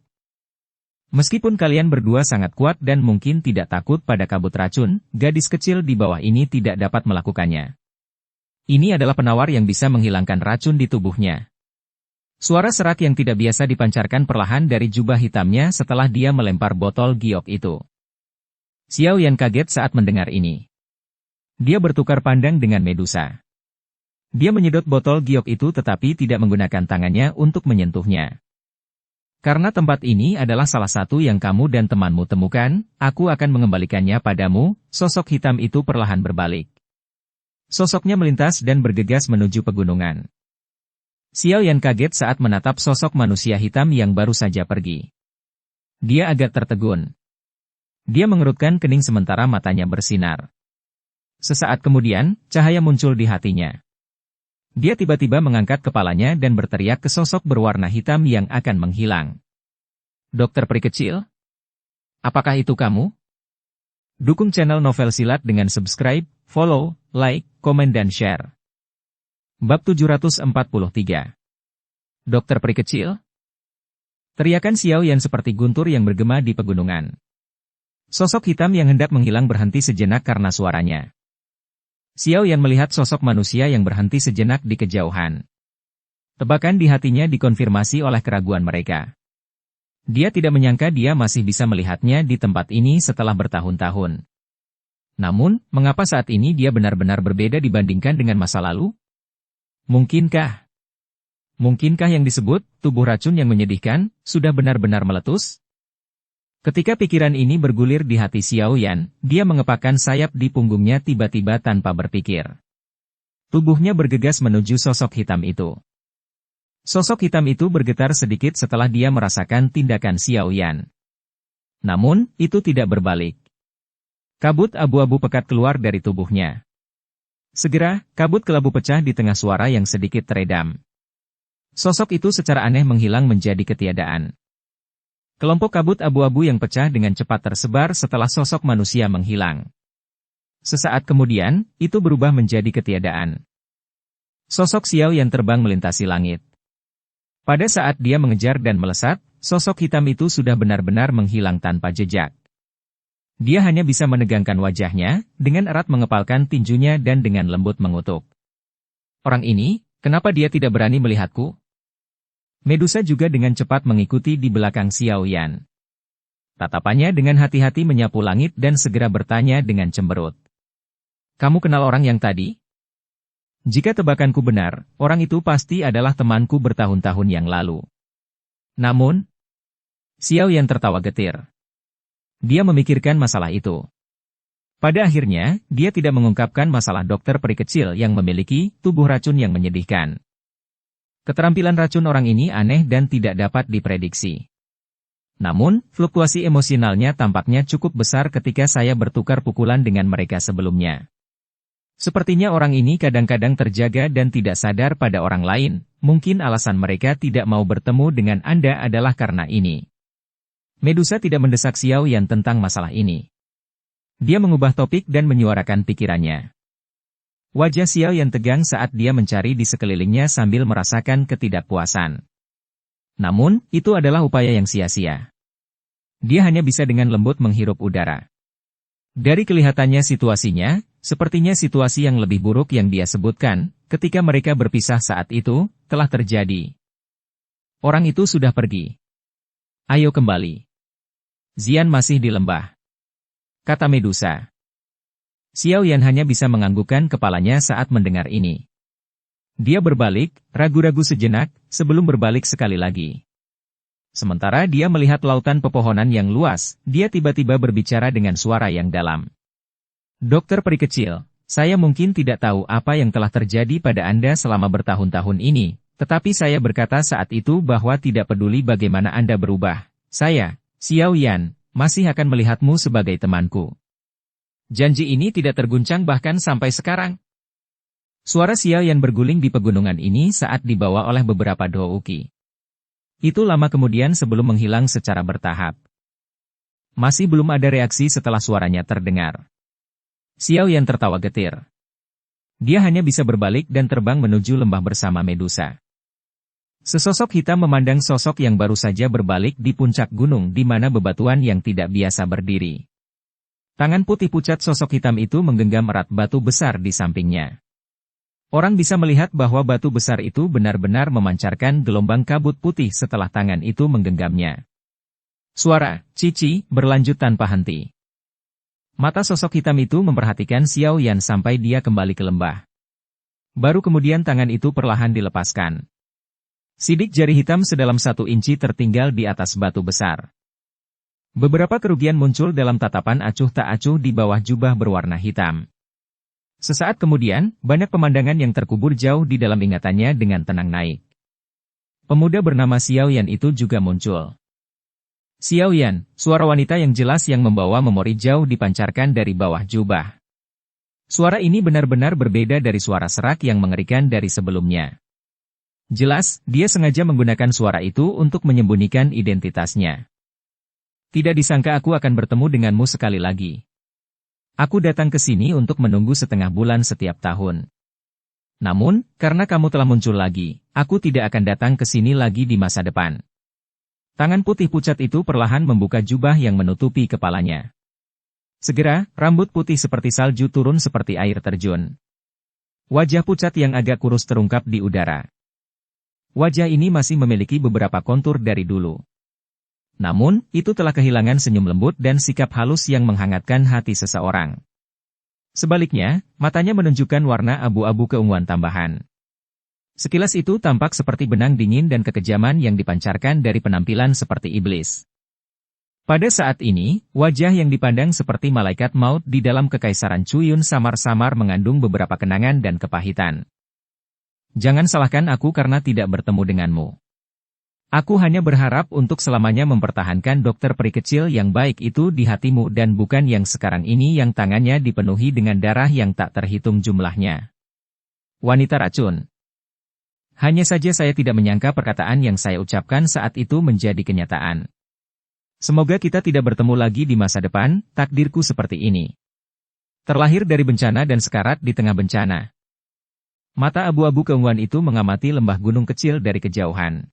Meskipun kalian berdua sangat kuat dan mungkin tidak takut pada kabut racun, gadis kecil di bawah ini tidak dapat melakukannya. Ini adalah penawar yang bisa menghilangkan racun di tubuhnya. Suara serak yang tidak biasa dipancarkan perlahan dari jubah hitamnya setelah dia melempar botol giok itu. Xiao Yan kaget saat mendengar ini. Dia bertukar pandang dengan Medusa. Dia menyedot botol giok itu tetapi tidak menggunakan tangannya untuk menyentuhnya. Karena tempat ini adalah salah satu yang kamu dan temanmu temukan, aku akan mengembalikannya padamu. Sosok hitam itu perlahan berbalik. Sosoknya melintas dan bergegas menuju pegunungan. Xiao Yan kaget saat menatap sosok manusia hitam yang baru saja pergi. Dia agak tertegun. Dia mengerutkan kening sementara matanya bersinar. Sesaat kemudian, cahaya muncul di hatinya. Dia tiba-tiba mengangkat kepalanya dan berteriak ke sosok berwarna hitam yang akan menghilang. Dokter peri kecil? Apakah itu kamu? Dukung channel Novel Silat dengan subscribe, follow, like, komen dan share. Bab 743. Dokter peri kecil? Teriakan Xiao Yan seperti guntur yang bergema di pegunungan. Sosok hitam yang hendak menghilang berhenti sejenak karena suaranya. Xiao Yan melihat sosok manusia yang berhenti sejenak di kejauhan. Tebakan di hatinya dikonfirmasi oleh keraguan mereka. Dia tidak menyangka dia masih bisa melihatnya di tempat ini setelah bertahun-tahun. Namun, mengapa saat ini dia benar-benar berbeda dibandingkan dengan masa lalu? Mungkinkah yang disebut tubuh racun yang menyedihkan sudah benar-benar meletus? Ketika pikiran ini bergulir di hati Xiao Yan, dia mengepakkan sayap di punggungnya tiba-tiba tanpa berpikir. Tubuhnya bergegas menuju sosok hitam itu. Sosok hitam itu bergetar sedikit setelah dia merasakan tindakan Xiao Yan. Namun, itu tidak berbalik. Kabut abu-abu pekat keluar dari tubuhnya. Segera, kabut kelabu pecah di tengah suara yang sedikit teredam. Sosok itu secara aneh menghilang menjadi ketiadaan. Kelompok kabut abu-abu yang pecah dengan cepat tersebar setelah sosok manusia menghilang. Sesaat kemudian, itu berubah menjadi ketiadaan. Sosok Xiao yang terbang melintasi langit. Pada saat dia mengejar dan melesat, sosok hitam itu sudah benar-benar menghilang tanpa jejak. Dia hanya bisa menegangkan wajahnya, dengan erat mengepalkan tinjunya dan dengan lembut mengutuk. Orang ini, kenapa dia tidak berani melihatku? Medusa juga dengan cepat mengikuti di belakang Xiao Yan. Tatapannya dengan hati-hati menyapu langit dan segera bertanya dengan cemberut. Kamu kenal orang yang tadi? Jika tebakanku benar, orang itu pasti adalah temanku bertahun-tahun yang lalu. Namun, Xiao Yan tertawa getir. Dia memikirkan masalah itu. Pada akhirnya, dia tidak mengungkapkan masalah dokter peri kecil yang memiliki tubuh racun yang menyedihkan. Keterampilan racun orang ini aneh dan tidak dapat diprediksi. Namun, fluktuasi emosionalnya tampaknya cukup besar ketika saya bertukar pukulan dengan mereka sebelumnya. Sepertinya orang ini kadang-kadang terjaga dan tidak sadar pada orang lain, mungkin alasan mereka tidak mau bertemu dengan Anda adalah karena ini. Medusa tidak mendesak Xiao Yan tentang masalah ini. Dia mengubah topik dan menyuarakan pikirannya. Wajah Xiao Yan tegang saat dia mencari di sekelilingnya sambil merasakan ketidakpuasan. Namun, itu adalah upaya yang sia-sia. Dia hanya bisa dengan lembut menghirup udara. Dari kelihatannya situasinya, sepertinya situasi yang lebih buruk yang dia sebutkan, ketika mereka berpisah saat itu, telah terjadi. Orang itu sudah pergi. Ayo kembali. Xian masih di lembah, kata Medusa. Xiao Yan hanya bisa menganggukkan kepalanya saat mendengar ini. Dia berbalik, ragu-ragu sejenak, sebelum berbalik sekali lagi. Sementara dia melihat lautan pepohonan yang luas, dia tiba-tiba berbicara dengan suara yang dalam. Dokter peri kecil, saya mungkin tidak tahu apa yang telah terjadi pada Anda selama bertahun-tahun ini, tetapi saya berkata saat itu bahwa tidak peduli bagaimana Anda berubah, saya, Xiao Yan, masih akan melihatmu sebagai temanku. Janji ini tidak terguncang bahkan sampai sekarang. Suara Xiao Yan berguling di pegunungan ini saat dibawa oleh beberapa Douki. Itu lama kemudian sebelum menghilang secara bertahap. Masih belum ada reaksi setelah suaranya terdengar. Xiao Yan tertawa getir. Dia hanya bisa berbalik dan terbang menuju lembah bersama Medusa. Sesosok hitam memandang sosok yang baru saja berbalik di puncak gunung di mana bebatuan yang tidak biasa berdiri. Tangan putih pucat sosok hitam itu menggenggam erat batu besar di sampingnya. Orang bisa melihat bahwa batu besar itu benar-benar memancarkan gelombang kabut putih setelah tangan itu menggenggamnya. Suara "Cici" berlanjut tanpa henti. Mata sosok hitam itu memperhatikan Xiao Yan sampai dia kembali ke lembah. Baru kemudian tangan itu perlahan dilepaskan. Sidik jari hitam sedalam 1 inci tertinggal di atas batu besar. Beberapa kerugian muncul dalam tatapan acuh tak acuh di bawah jubah berwarna hitam. Sesaat kemudian, banyak pemandangan yang terkubur jauh di dalam ingatannya dengan tenang naik. Pemuda bernama Xiao Yan itu juga muncul. Xiao Yan, suara wanita yang jelas yang membawa memori jauh dipancarkan dari bawah jubah. Suara ini benar-benar berbeda dari suara serak yang mengerikan dari sebelumnya. Jelas, dia sengaja menggunakan suara itu untuk menyembunyikan identitasnya. Tidak disangka aku akan bertemu denganmu sekali lagi. Aku datang ke sini untuk menunggu setengah bulan setiap tahun. Namun, karena kamu telah muncul lagi, aku tidak akan datang ke sini lagi di masa depan. Tangan putih pucat itu perlahan membuka jubah yang menutupi kepalanya. Segera, rambut putih seperti salju turun seperti air terjun. Wajah pucat yang agak kurus terungkap di udara. Wajah ini masih memiliki beberapa kontur dari dulu. Namun, itu telah kehilangan senyum lembut dan sikap halus yang menghangatkan hati seseorang. Sebaliknya, matanya menunjukkan warna abu-abu keunguan tambahan. Sekilas itu tampak seperti benang dingin dan kekejaman yang dipancarkan dari penampilan seperti iblis. Pada saat ini, wajah yang dipandang seperti malaikat maut di dalam kekaisaran Cuyun samar-samar mengandung beberapa kenangan dan kepahitan. Jangan salahkan aku karena tidak bertemu denganmu. Aku hanya berharap untuk selamanya mempertahankan dokter peri kecil yang baik itu di hatimu dan bukan yang sekarang ini yang tangannya dipenuhi dengan darah yang tak terhitung jumlahnya. Wanita racun. Hanya saja saya tidak menyangka perkataan yang saya ucapkan saat itu menjadi kenyataan. Semoga kita tidak bertemu lagi di masa depan, takdirku seperti ini. Terlahir dari bencana dan sekarat di tengah bencana. Mata abu-abu keunguan itu mengamati lembah gunung kecil dari kejauhan.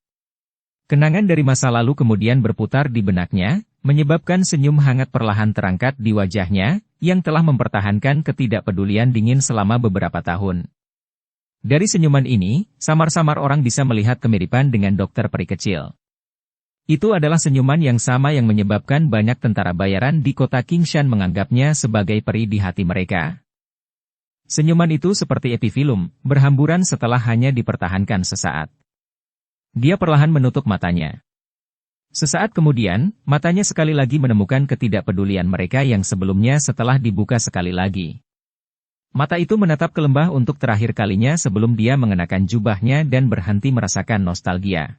Kenangan dari masa lalu kemudian berputar di benaknya, menyebabkan senyum hangat perlahan terangkat di wajahnya, yang telah mempertahankan ketidakpedulian dingin selama beberapa tahun. Dari senyuman ini, samar-samar orang bisa melihat kemiripan dengan dokter peri kecil. Itu adalah senyuman yang sama yang menyebabkan banyak tentara bayaran di kota Qingshan menganggapnya sebagai peri di hati mereka. Senyuman itu seperti epifilum, berhamburan setelah hanya dipertahankan sesaat. Dia perlahan menutup matanya. Sesaat kemudian, matanya sekali lagi menemukan ketidakpedulian mereka yang sebelumnya setelah dibuka sekali lagi. Mata itu menatap ke lembah untuk terakhir kalinya sebelum dia mengenakan jubahnya dan berhenti merasakan nostalgia.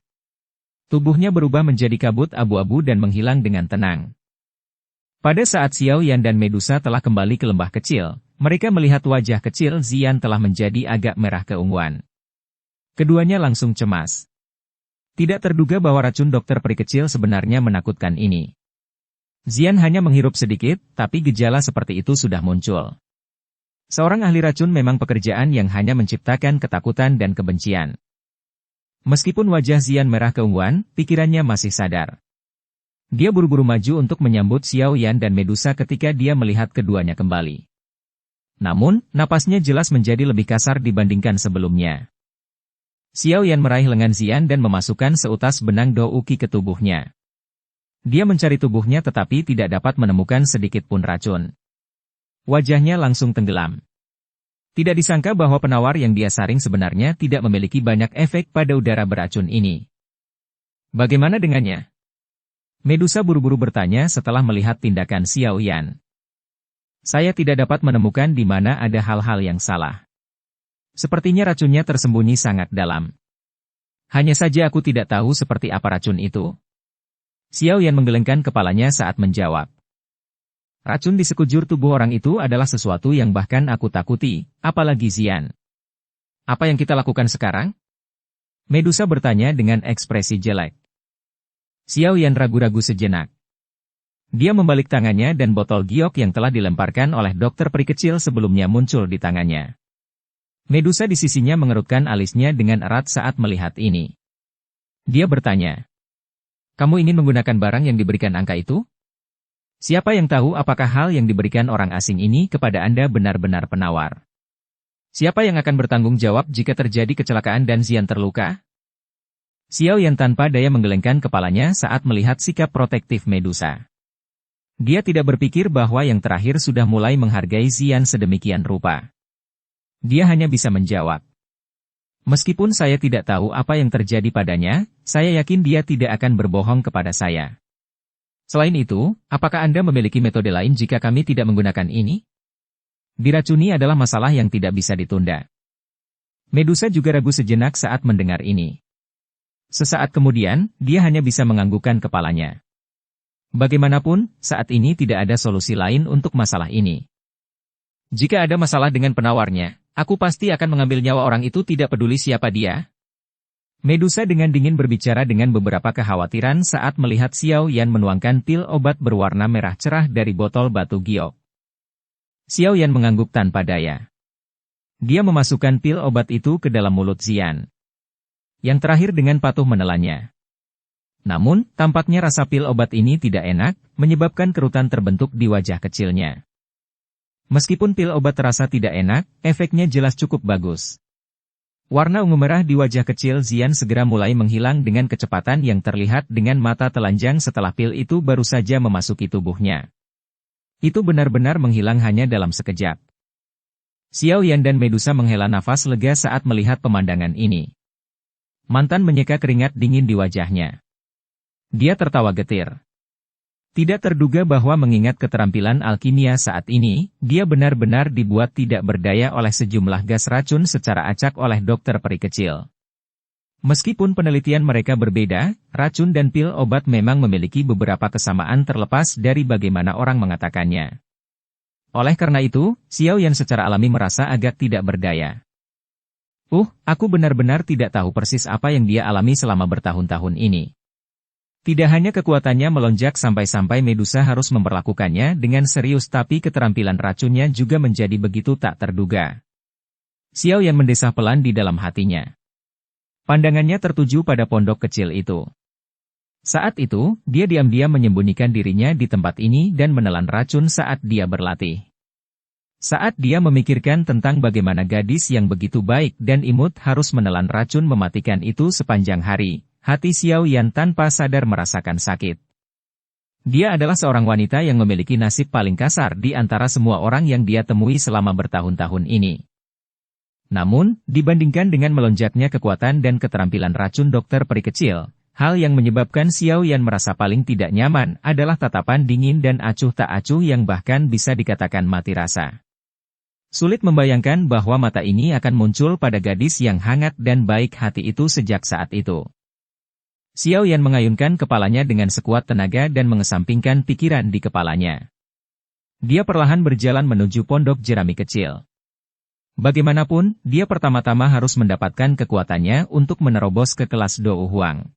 Tubuhnya berubah menjadi kabut abu-abu dan menghilang dengan tenang. Pada saat Xiao Yan dan Medusa telah kembali ke lembah kecil, mereka melihat wajah kecil Xian telah menjadi agak merah keunguan. Keduanya langsung cemas. Tidak terduga bahwa racun dokter peri kecil sebenarnya menakutkan ini. Xian hanya menghirup sedikit, tapi gejala seperti itu sudah muncul. Seorang ahli racun memang pekerjaan yang hanya menciptakan ketakutan dan kebencian. Meskipun wajah Xian merah keunguan, pikirannya masih sadar. Dia buru-buru maju untuk menyambut Xiao Yan dan Medusa ketika dia melihat keduanya kembali. Namun, napasnya jelas menjadi lebih kasar dibandingkan sebelumnya. Xiao Yan meraih lengan Xian dan memasukkan seutas benang Do Uqi ke tubuhnya. Dia mencari tubuhnya tetapi tidak dapat menemukan sedikit pun racun. Wajahnya langsung tenggelam. Tidak disangka bahwa penawar yang dia saring sebenarnya tidak memiliki banyak efek pada udara beracun ini. Bagaimana dengannya? Medusa buru-buru bertanya setelah melihat tindakan Xiao Yan. Saya tidak dapat menemukan di mana ada hal-hal yang salah. Sepertinya racunnya tersembunyi sangat dalam. Hanya saja aku tidak tahu seperti apa racun itu. Xiao Yan menggelengkan kepalanya saat menjawab. Racun di sekujur tubuh orang itu adalah sesuatu yang bahkan aku takuti, apalagi Xian. Apa yang kita lakukan sekarang? Medusa bertanya dengan ekspresi jelek. Xiao Yan ragu-ragu sejenak. Dia membalik tangannya dan botol giok yang telah dilemparkan oleh dokter peri kecil sebelumnya muncul di tangannya. Medusa di sisinya mengerutkan alisnya dengan erat saat melihat ini. Dia bertanya. Kamu ingin menggunakan barang yang diberikan angka itu? Siapa yang tahu apakah hal yang diberikan orang asing ini kepada Anda benar-benar penawar? Siapa yang akan bertanggung jawab jika terjadi kecelakaan dan Xian terluka? Xiao Yan tanpa daya menggelengkan kepalanya saat melihat sikap protektif Medusa. Dia tidak berpikir bahwa yang terakhir sudah mulai menghargai Xian sedemikian rupa. Dia hanya bisa menjawab. Meskipun saya tidak tahu apa yang terjadi padanya, saya yakin dia tidak akan berbohong kepada saya. Selain itu, apakah Anda memiliki metode lain jika kami tidak menggunakan ini? Diracuni adalah masalah yang tidak bisa ditunda. Medusa juga ragu sejenak saat mendengar ini. Sesaat kemudian, dia hanya bisa menganggukkan kepalanya. Bagaimanapun, saat ini tidak ada solusi lain untuk masalah ini. Jika ada masalah dengan penawarnya, aku pasti akan mengambil nyawa orang itu tidak peduli siapa dia. Medusa dengan dingin berbicara dengan beberapa kekhawatiran saat melihat Xiao Yan menuangkan pil obat berwarna merah cerah dari botol batu giok. Xiao Yan mengangguk tanpa daya. Dia memasukkan pil obat itu ke dalam mulut Xian. Yang terakhir dengan patuh menelannya. Namun, tampaknya rasa pil obat ini tidak enak, menyebabkan kerutan terbentuk di wajah kecilnya. Meskipun pil obat terasa tidak enak, efeknya jelas cukup bagus. Warna ungu merah di wajah kecil Xian segera mulai menghilang dengan kecepatan yang terlihat dengan mata telanjang setelah pil itu baru saja memasuki tubuhnya. Itu benar-benar menghilang hanya dalam sekejap. Xiao Yan dan Medusa menghela nafas lega saat melihat pemandangan ini. Mantan menyeka keringat dingin di wajahnya. Dia tertawa getir. Tidak terduga bahwa mengingat keterampilan alkimia saat ini, dia benar-benar dibuat tidak berdaya oleh sejumlah gas racun secara acak oleh dokter peri kecil. Meskipun penelitian mereka berbeda, racun dan pil obat memang memiliki beberapa kesamaan terlepas dari bagaimana orang mengatakannya. Oleh karena itu, Xiao Yan secara alami merasa agak tidak berdaya. Aku benar-benar tidak tahu persis apa yang dia alami selama bertahun-tahun ini. Tidak hanya kekuatannya melonjak sampai-sampai Medusa harus memperlakukannya dengan serius tapi keterampilan racunnya juga menjadi begitu tak terduga. Xiao Yan mendesah pelan di dalam hatinya. Pandangannya tertuju pada pondok kecil itu. Saat itu, dia diam-diam menyembunyikan dirinya di tempat ini dan menelan racun saat dia berlatih. Saat dia memikirkan tentang bagaimana gadis yang begitu baik dan imut harus menelan racun mematikan itu sepanjang hari, hati Xiao Yan tanpa sadar merasakan sakit. Dia adalah seorang wanita yang memiliki nasib paling kasar di antara semua orang yang dia temui selama bertahun-tahun ini. Namun, dibandingkan dengan melonjaknya kekuatan dan keterampilan racun dokter peri kecil, hal yang menyebabkan Xiao Yan merasa paling tidak nyaman adalah tatapan dingin dan acuh tak acuh yang bahkan bisa dikatakan mati rasa. Sulit membayangkan bahwa mata ini akan muncul pada gadis yang hangat dan baik hati itu sejak saat itu. Xiao Yan mengayunkan kepalanya dengan sekuat tenaga dan mengesampingkan pikiran di kepalanya. Dia perlahan berjalan menuju pondok jerami kecil. Bagaimanapun, dia pertama-tama harus mendapatkan kekuatannya untuk menerobos ke kelas Dou Huang.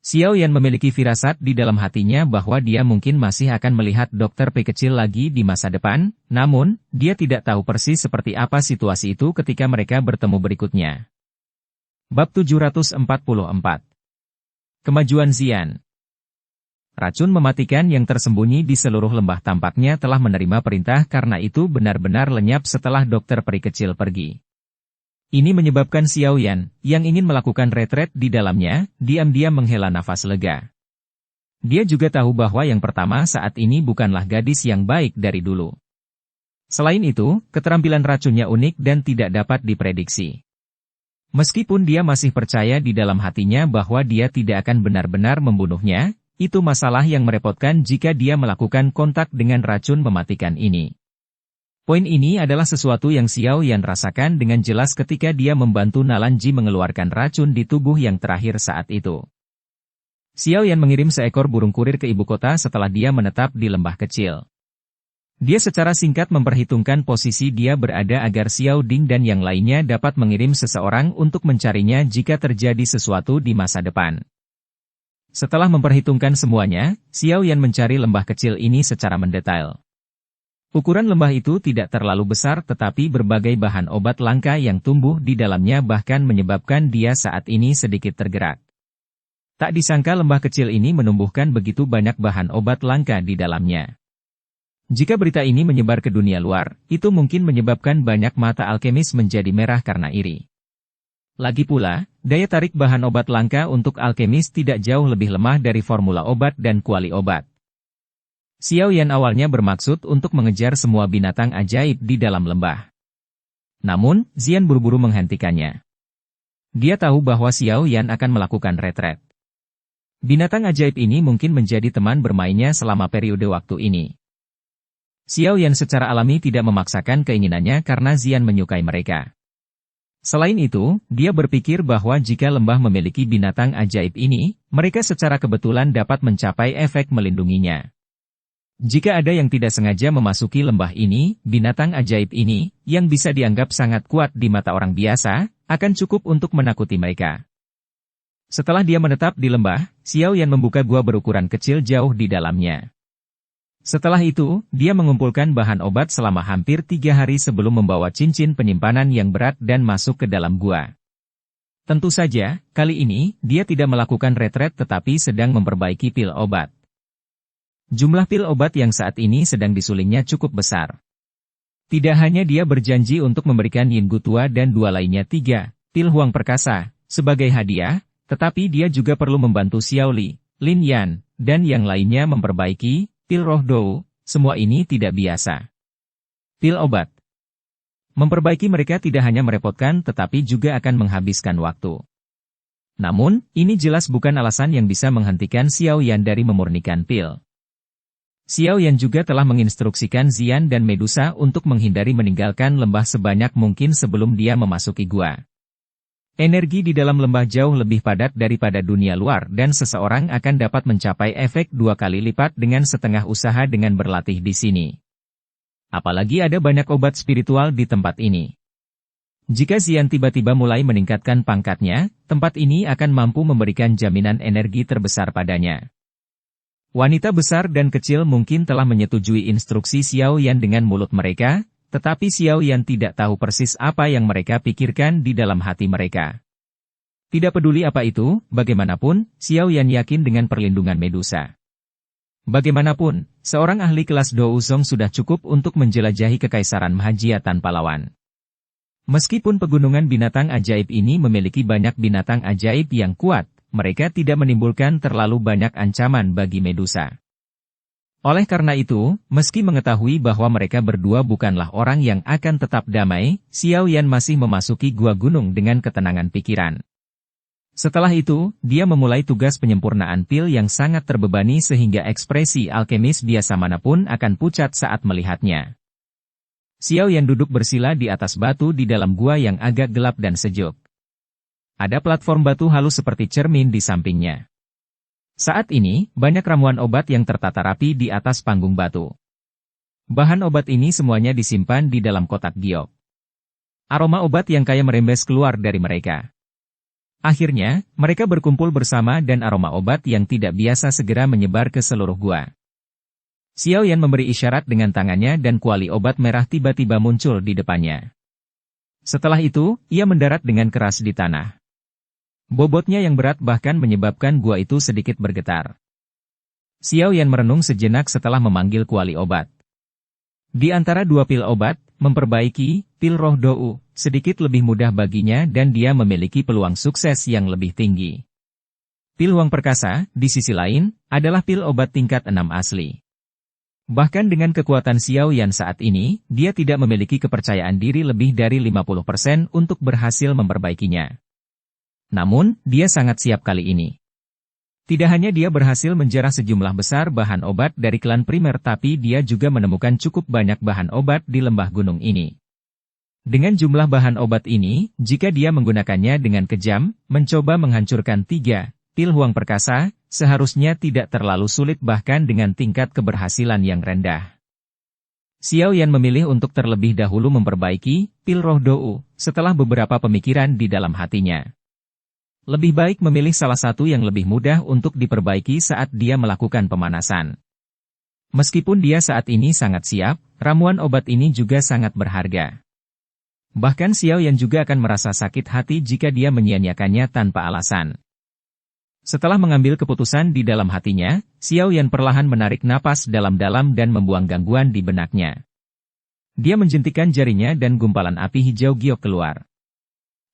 Xiao Yan memiliki firasat di dalam hatinya bahwa dia mungkin masih akan melihat Dr. P kecil lagi di masa depan, namun, dia tidak tahu persis seperti apa situasi itu ketika mereka bertemu berikutnya. Bab 744. Kemajuan Xian. Racun mematikan yang tersembunyi di seluruh lembah tampaknya telah menerima perintah karena itu benar-benar lenyap setelah Dr. Peri kecil pergi. Ini menyebabkan Xiao Yan, yang ingin melakukan retret di dalamnya, diam-diam menghela nafas lega. Dia juga tahu bahwa yang pertama saat ini bukanlah gadis yang baik dari dulu. Selain itu, keterampilan racunnya unik dan tidak dapat diprediksi. Meskipun dia masih percaya di dalam hatinya bahwa dia tidak akan benar-benar membunuhnya, itu masalah yang merepotkan jika dia melakukan kontak dengan racun mematikan ini. Poin ini adalah sesuatu yang Xiao Yan rasakan dengan jelas ketika dia membantu Nalanji mengeluarkan racun di tubuh yang terakhir saat itu. Xiao Yan mengirim seekor burung kurir ke ibu kota setelah dia menetap di lembah kecil. Dia secara singkat memperhitungkan posisi dia berada agar Xiao Ding dan yang lainnya dapat mengirim seseorang untuk mencarinya jika terjadi sesuatu di masa depan. Setelah memperhitungkan semuanya, Xiao Yan mencari lembah kecil ini secara mendetail. Ukuran lembah itu tidak terlalu besar tetapi berbagai bahan obat langka yang tumbuh di dalamnya bahkan menyebabkan dia saat ini sedikit tergerak. Tak disangka lembah kecil ini menumbuhkan begitu banyak bahan obat langka di dalamnya. Jika berita ini menyebar ke dunia luar, itu mungkin menyebabkan banyak mata alkemis menjadi merah karena iri. Lagi pula, daya tarik bahan obat langka untuk alkemis tidak jauh lebih lemah dari formula obat dan kuali obat. Xiao Yan awalnya bermaksud untuk mengejar semua binatang ajaib di dalam lembah. Namun, Xian buru-buru menghentikannya. Dia tahu bahwa Xiao Yan akan melakukan retret. Binatang ajaib ini mungkin menjadi teman bermainnya selama periode waktu ini. Xiao Yan secara alami tidak memaksakan keinginannya karena Xian menyukai mereka. Selain itu, dia berpikir bahwa jika lembah memiliki binatang ajaib ini, mereka secara kebetulan dapat mencapai efek melindunginya. Jika ada yang tidak sengaja memasuki lembah ini, binatang ajaib ini, yang bisa dianggap sangat kuat di mata orang biasa, akan cukup untuk menakuti mereka. Setelah dia menetap di lembah, Xiao Yan membuka gua berukuran kecil jauh di dalamnya. Setelah itu, dia mengumpulkan bahan obat selama hampir 3 hari sebelum membawa cincin penyimpanan yang berat dan masuk ke dalam gua. Tentu saja, kali ini, dia tidak melakukan retret tetapi sedang memperbaiki pil obat. Jumlah pil obat yang saat ini sedang disulingnya cukup besar. Tidak hanya dia berjanji untuk memberikan Yin Gu tua dan 2 lainnya 3 pil Huang Perkasa sebagai hadiah, tetapi dia juga perlu membantu Xiao Li, Lin Yan, dan yang lainnya memperbaiki pil Roh Dou. Semua ini tidak biasa. Pil obat. Memperbaiki mereka tidak hanya merepotkan tetapi juga akan menghabiskan waktu. Namun, ini jelas bukan alasan yang bisa menghentikan Xiao Yan dari memurnikan pil. Xiao Yan juga telah menginstruksikan Xian dan Medusa untuk menghindari meninggalkan lembah sebanyak mungkin sebelum dia memasuki gua. Energi di dalam lembah jauh lebih padat daripada dunia luar dan seseorang akan dapat mencapai efek 2 kali lipat dengan setengah usaha dengan berlatih di sini. Apalagi ada banyak obat spiritual di tempat ini. Jika Xian tiba-tiba mulai meningkatkan pangkatnya, tempat ini akan mampu memberikan jaminan energi terbesar padanya. Wanita besar dan kecil mungkin telah menyetujui instruksi Xiao Yan dengan mulut mereka, tetapi Xiao Yan tidak tahu persis apa yang mereka pikirkan di dalam hati mereka. Tidak peduli apa itu, bagaimanapun, Xiao Yan yakin dengan perlindungan Medusa. Bagaimanapun, seorang ahli kelas Dou Zong sudah cukup untuk menjelajahi kekaisaran Mahajia tanpa lawan. Meskipun pegunungan binatang ajaib ini memiliki banyak binatang ajaib yang kuat, mereka tidak menimbulkan terlalu banyak ancaman bagi Medusa. Oleh karena itu, meski mengetahui bahwa mereka berdua bukanlah orang yang akan tetap damai, Xiao Yan masih memasuki gua gunung dengan ketenangan pikiran. Setelah itu, dia memulai tugas penyempurnaan pil yang sangat terbebani sehingga ekspresi alkemis biasa manapun akan pucat saat melihatnya. Xiao Yan duduk bersila di atas batu di dalam gua yang agak gelap dan sejuk. Ada platform batu halus seperti cermin di sampingnya. Saat ini, banyak ramuan obat yang tertata rapi di atas panggung batu. Bahan obat ini semuanya disimpan di dalam kotak giok. Aroma obat yang kaya merembes keluar dari mereka. Akhirnya, mereka berkumpul bersama dan aroma obat yang tidak biasa segera menyebar ke seluruh gua. Xiao Yan memberi isyarat dengan tangannya dan kuali obat merah tiba-tiba muncul di depannya. Setelah itu, ia mendarat dengan keras di tanah. Bobotnya yang berat bahkan menyebabkan gua itu sedikit bergetar. Xiao Yan merenung sejenak setelah memanggil kuali obat. Di antara dua pil obat, memperbaiki, pil roh dou, sedikit lebih mudah baginya dan dia memiliki peluang sukses yang lebih tinggi. Pil Huang Perkasa, di sisi lain, adalah pil obat tingkat 6 asli. Bahkan dengan kekuatan Xiao Yan saat ini, dia tidak memiliki kepercayaan diri lebih dari 50% untuk berhasil memperbaikinya. Namun, dia sangat siap kali ini. Tidak hanya dia berhasil menjarah sejumlah besar bahan obat dari klan primer tapi dia juga menemukan cukup banyak bahan obat di lembah gunung ini. Dengan jumlah bahan obat ini, jika dia menggunakannya dengan kejam, mencoba menghancurkan 3 pil Huang Perkasa, seharusnya tidak terlalu sulit bahkan dengan tingkat keberhasilan yang rendah. Xiao Yan memilih untuk terlebih dahulu memperbaiki pil roh dou, setelah beberapa pemikiran di dalam hatinya. Lebih baik memilih salah satu yang lebih mudah untuk diperbaiki saat dia melakukan pemanasan. Meskipun dia saat ini sangat siap, ramuan obat ini juga sangat berharga. Bahkan Xiao Yan juga akan merasa sakit hati jika dia menyia-nyiakannya tanpa alasan. Setelah mengambil keputusan di dalam hatinya, Xiao Yan perlahan menarik napas dalam-dalam dan membuang gangguan di benaknya. Dia menjentikan jarinya dan gumpalan api hijau giok keluar.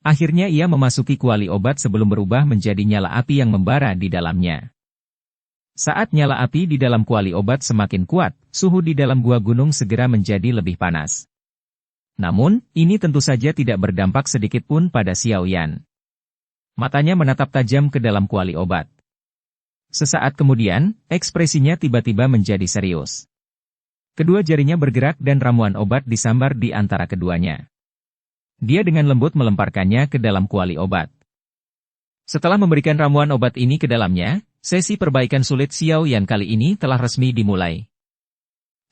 Akhirnya ia memasuki kuali obat sebelum berubah menjadi nyala api yang membara di dalamnya. Saat nyala api di dalam kuali obat semakin kuat, suhu di dalam gua gunung segera menjadi lebih panas. Namun, ini tentu saja tidak berdampak sedikit pun pada Xiao Yan. Matanya menatap tajam ke dalam kuali obat. Sesaat kemudian, ekspresinya tiba-tiba menjadi serius. Kedua jarinya bergerak dan ramuan obat disambar di antara keduanya. Dia dengan lembut melemparkannya ke dalam kuali obat. Setelah memberikan ramuan obat ini ke dalamnya, sesi perbaikan sulit Xiao Yan kali ini telah resmi dimulai.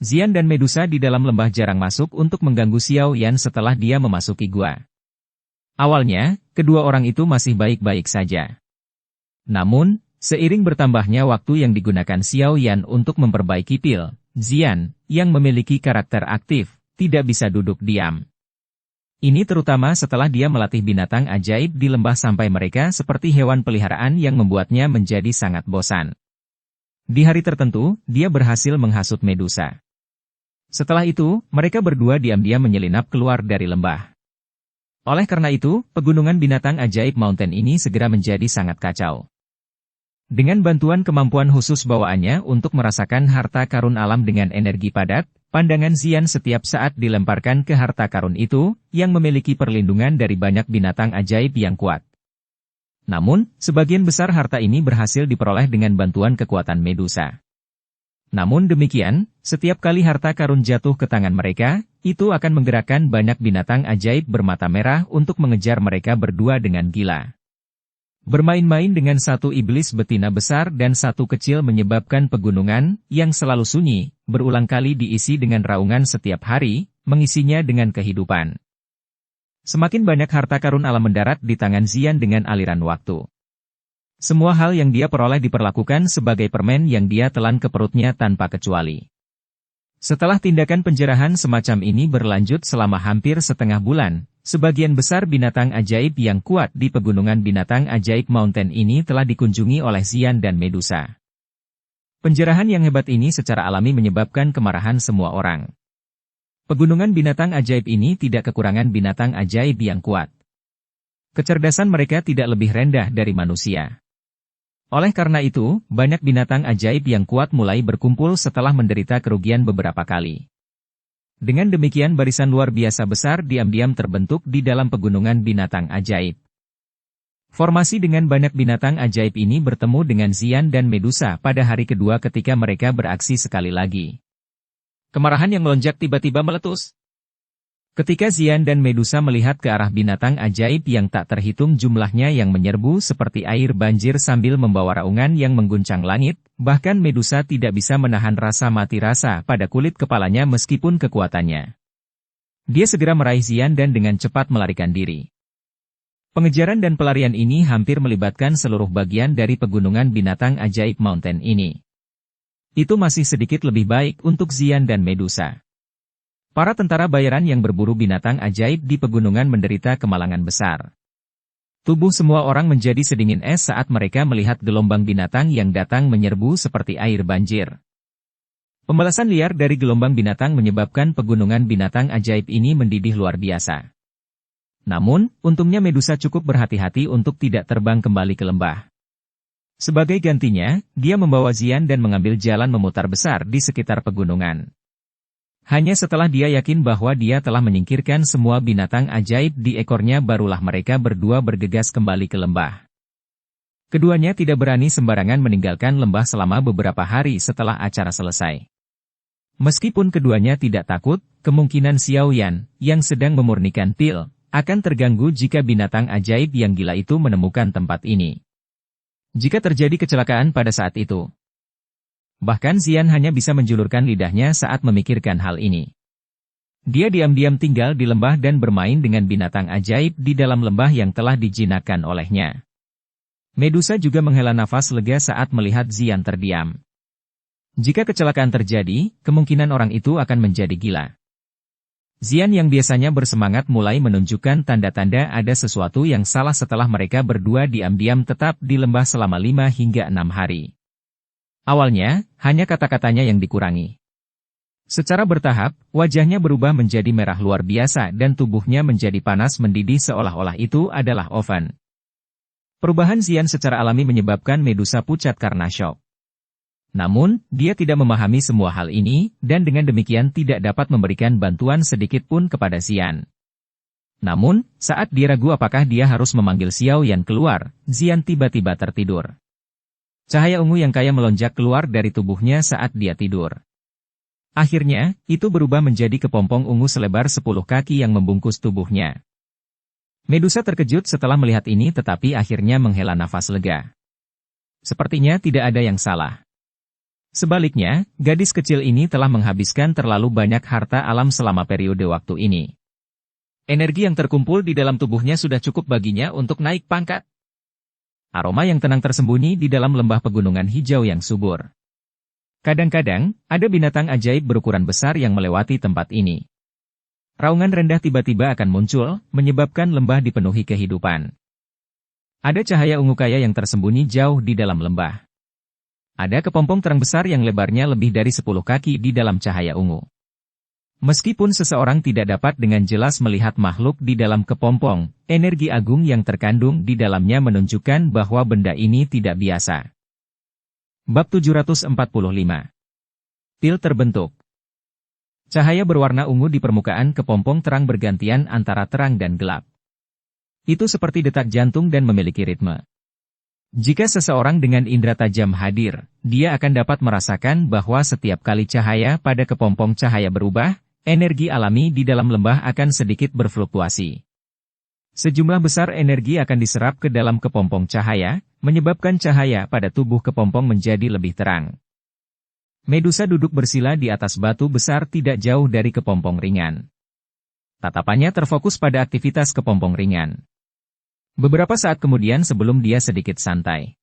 Xian dan Medusa di dalam lembah jarang masuk untuk mengganggu Xiao Yan setelah dia memasuki gua. Awalnya, kedua orang itu masih baik-baik saja. Namun, seiring bertambahnya waktu yang digunakan Xiao Yan untuk memperbaiki pil, Xian, yang memiliki karakter aktif, tidak bisa duduk diam. Ini terutama setelah dia melatih binatang ajaib di lembah sampai mereka seperti hewan peliharaan yang membuatnya menjadi sangat bosan. Di hari tertentu, dia berhasil menghasut Medusa. Setelah itu, mereka berdua diam-diam menyelinap keluar dari lembah. Oleh karena itu, pegunungan binatang ajaib Mountain ini segera menjadi sangat kacau. Dengan bantuan kemampuan khusus bawaannya untuk merasakan harta karun alam dengan energi padat, pandangan Xian setiap saat dilemparkan ke harta karun itu, yang memiliki perlindungan dari banyak binatang ajaib yang kuat. Namun, sebagian besar harta ini berhasil diperoleh dengan bantuan kekuatan Medusa. Namun demikian, setiap kali harta karun jatuh ke tangan mereka, itu akan menggerakkan banyak binatang ajaib bermata merah untuk mengejar mereka berdua dengan gila. Bermain-main dengan satu iblis betina besar dan satu kecil menyebabkan pegunungan, yang selalu sunyi, berulang kali diisi dengan raungan setiap hari, mengisinya dengan kehidupan. Semakin banyak harta karun alam mendarat di tangan Xian dengan aliran waktu. Semua hal yang dia peroleh diperlakukan sebagai permen yang dia telan ke perutnya tanpa kecuali. Setelah tindakan penjarahan semacam ini berlanjut selama hampir setengah bulan, sebagian besar binatang ajaib yang kuat di pegunungan binatang ajaib Mountain ini telah dikunjungi oleh Xian dan Medusa. Penjarahan yang hebat ini secara alami menyebabkan kemarahan semua orang. Pegunungan binatang ajaib ini tidak kekurangan binatang ajaib yang kuat. Kecerdasan mereka tidak lebih rendah dari manusia. Oleh karena itu, banyak binatang ajaib yang kuat mulai berkumpul setelah menderita kerugian beberapa kali. Dengan demikian barisan luar biasa besar diam-diam terbentuk di dalam pegunungan binatang ajaib. Formasi dengan banyak binatang ajaib ini bertemu dengan Xian dan Medusa pada hari kedua ketika mereka beraksi sekali lagi. Kemarahan yang melonjak tiba-tiba meletus. Ketika Xian dan Medusa melihat ke arah binatang ajaib yang tak terhitung jumlahnya yang menyerbu seperti air banjir sambil membawa raungan yang mengguncang langit, bahkan Medusa tidak bisa menahan rasa mati rasa pada kulit kepalanya meskipun kekuatannya. Dia segera meraih Xian dan dengan cepat melarikan diri. Pengejaran dan pelarian ini hampir melibatkan seluruh bagian dari pegunungan binatang ajaib Mountain ini. Itu masih sedikit lebih baik untuk Xian dan Medusa. Para tentara bayaran yang berburu binatang ajaib di pegunungan menderita kemalangan besar. Tubuh semua orang menjadi sedingin es saat mereka melihat gelombang binatang yang datang menyerbu seperti air banjir. Pembalasan liar dari gelombang binatang menyebabkan pegunungan binatang ajaib ini mendidih luar biasa. Namun, untungnya Medusa cukup berhati-hati untuk tidak terbang kembali ke lembah. Sebagai gantinya, dia membawa Xian dan mengambil jalan memutar besar di sekitar pegunungan. Hanya setelah dia yakin bahwa dia telah menyingkirkan semua binatang ajaib di ekornya barulah mereka berdua bergegas kembali ke lembah. Keduanya tidak berani sembarangan meninggalkan lembah selama beberapa hari setelah acara selesai. Meskipun keduanya tidak takut, kemungkinan Xiao Yan, yang sedang memurnikan pil, akan terganggu jika binatang ajaib yang gila itu menemukan tempat ini. Jika terjadi kecelakaan pada saat itu. Bahkan Xian hanya bisa menjulurkan lidahnya saat memikirkan hal ini. Dia diam-diam tinggal di lembah dan bermain dengan binatang ajaib di dalam lembah yang telah dijinakkan olehnya. Medusa juga menghela nafas lega saat melihat Xian terdiam. Jika kecelakaan terjadi, kemungkinan orang itu akan menjadi gila. Xian yang biasanya bersemangat mulai menunjukkan tanda-tanda ada sesuatu yang salah setelah mereka berdua diam-diam tetap di lembah selama 5 hingga 6 hari. Awalnya, hanya kata-katanya yang dikurangi. Secara bertahap, wajahnya berubah menjadi merah luar biasa dan tubuhnya menjadi panas mendidih seolah-olah itu adalah oven. Perubahan Xian secara alami menyebabkan Medusa pucat karena syok. Namun, dia tidak memahami semua hal ini, dan dengan demikian tidak dapat memberikan bantuan sedikit pun kepada Xian. Namun, saat dia ragu apakah dia harus memanggil Xiao Yan keluar, Xian tiba-tiba tertidur. Cahaya ungu yang kaya melonjak keluar dari tubuhnya saat dia tidur. Akhirnya, itu berubah menjadi kepompong ungu selebar 10 kaki yang membungkus tubuhnya. Medusa terkejut setelah melihat ini tetapi akhirnya menghela nafas lega. Sepertinya tidak ada yang salah. Sebaliknya, gadis kecil ini telah menghabiskan terlalu banyak harta alam selama periode waktu ini. Energi yang terkumpul di dalam tubuhnya sudah cukup baginya untuk naik pangkat. Aroma yang tenang tersembunyi di dalam lembah pegunungan hijau yang subur. Kadang-kadang, ada binatang ajaib berukuran besar yang melewati tempat ini. Raungan rendah tiba-tiba akan muncul, menyebabkan lembah dipenuhi kehidupan. Ada cahaya ungu kaya yang tersembunyi jauh di dalam lembah. Ada kepompong terang besar yang lebarnya lebih dari 10 kaki di dalam cahaya ungu. Meskipun seseorang tidak dapat dengan jelas melihat makhluk di dalam kepompong, energi agung yang terkandung di dalamnya menunjukkan bahwa benda ini tidak biasa. Bab 745. Pil terbentuk. Cahaya berwarna ungu di permukaan kepompong terang bergantian antara terang dan gelap. Itu seperti detak jantung dan memiliki ritme. Jika seseorang dengan indera tajam hadir, dia akan dapat merasakan bahwa setiap kali cahaya pada kepompong cahaya berubah, energi alami di dalam lembah akan sedikit berfluktuasi. Sejumlah besar energi akan diserap ke dalam kepompong cahaya, menyebabkan cahaya pada tubuh kepompong menjadi lebih terang. Medusa duduk bersila di atas batu besar tidak jauh dari kepompong ringan. Tatapannya terfokus pada aktivitas kepompong ringan. Beberapa saat kemudian sebelum dia sedikit santai.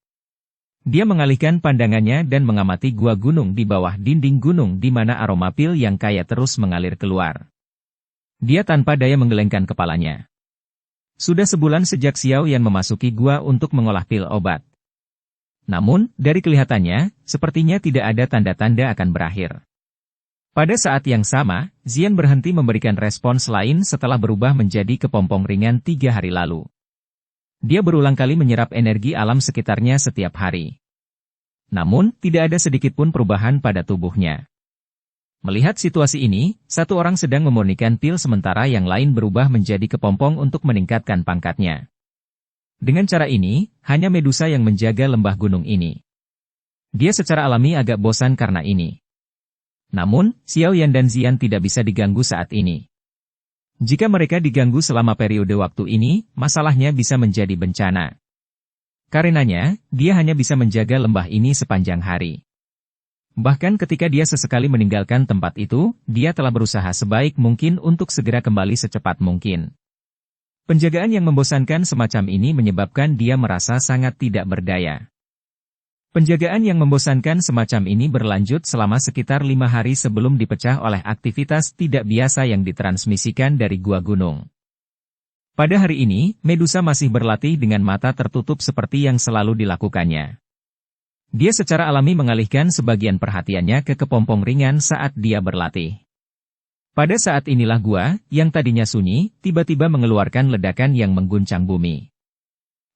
Dia mengalihkan pandangannya dan mengamati gua gunung di bawah dinding gunung di mana aroma pil yang kaya terus mengalir keluar. Dia tanpa daya menggelengkan kepalanya. Sudah sebulan sejak Xiao Yan memasuki gua untuk mengolah pil obat. Namun, dari kelihatannya, sepertinya tidak ada tanda-tanda akan berakhir. Pada saat yang sama, Xian berhenti memberikan respons lain setelah berubah menjadi kepompong ringan 3 hari lalu. Dia berulang kali menyerap energi alam sekitarnya setiap hari. Namun, tidak ada sedikit pun perubahan pada tubuhnya. Melihat situasi ini, satu orang sedang memurnikan pil sementara yang lain berubah menjadi kepompong untuk meningkatkan pangkatnya. Dengan cara ini, hanya Medusa yang menjaga lembah gunung ini. Dia secara alami agak bosan karena ini. Namun, Xiao Yan dan Xian tidak bisa diganggu saat ini. Jika mereka diganggu selama periode waktu ini, masalahnya bisa menjadi bencana. Karenanya, dia hanya bisa menjaga lembah ini sepanjang hari. Bahkan ketika dia sesekali meninggalkan tempat itu, dia telah berusaha sebaik mungkin untuk segera kembali secepat mungkin. Penjagaan yang membosankan semacam ini menyebabkan dia merasa sangat tidak berdaya. Penjagaan yang membosankan semacam ini berlanjut selama sekitar 5 hari sebelum dipecah oleh aktivitas tidak biasa yang ditransmisikan dari gua gunung. Pada hari ini, Medusa masih berlatih dengan mata tertutup seperti yang selalu dilakukannya. Dia secara alami mengalihkan sebagian perhatiannya ke kepompong ringan saat dia berlatih. Pada saat inilah gua, yang tadinya sunyi, tiba-tiba mengeluarkan ledakan yang mengguncang bumi.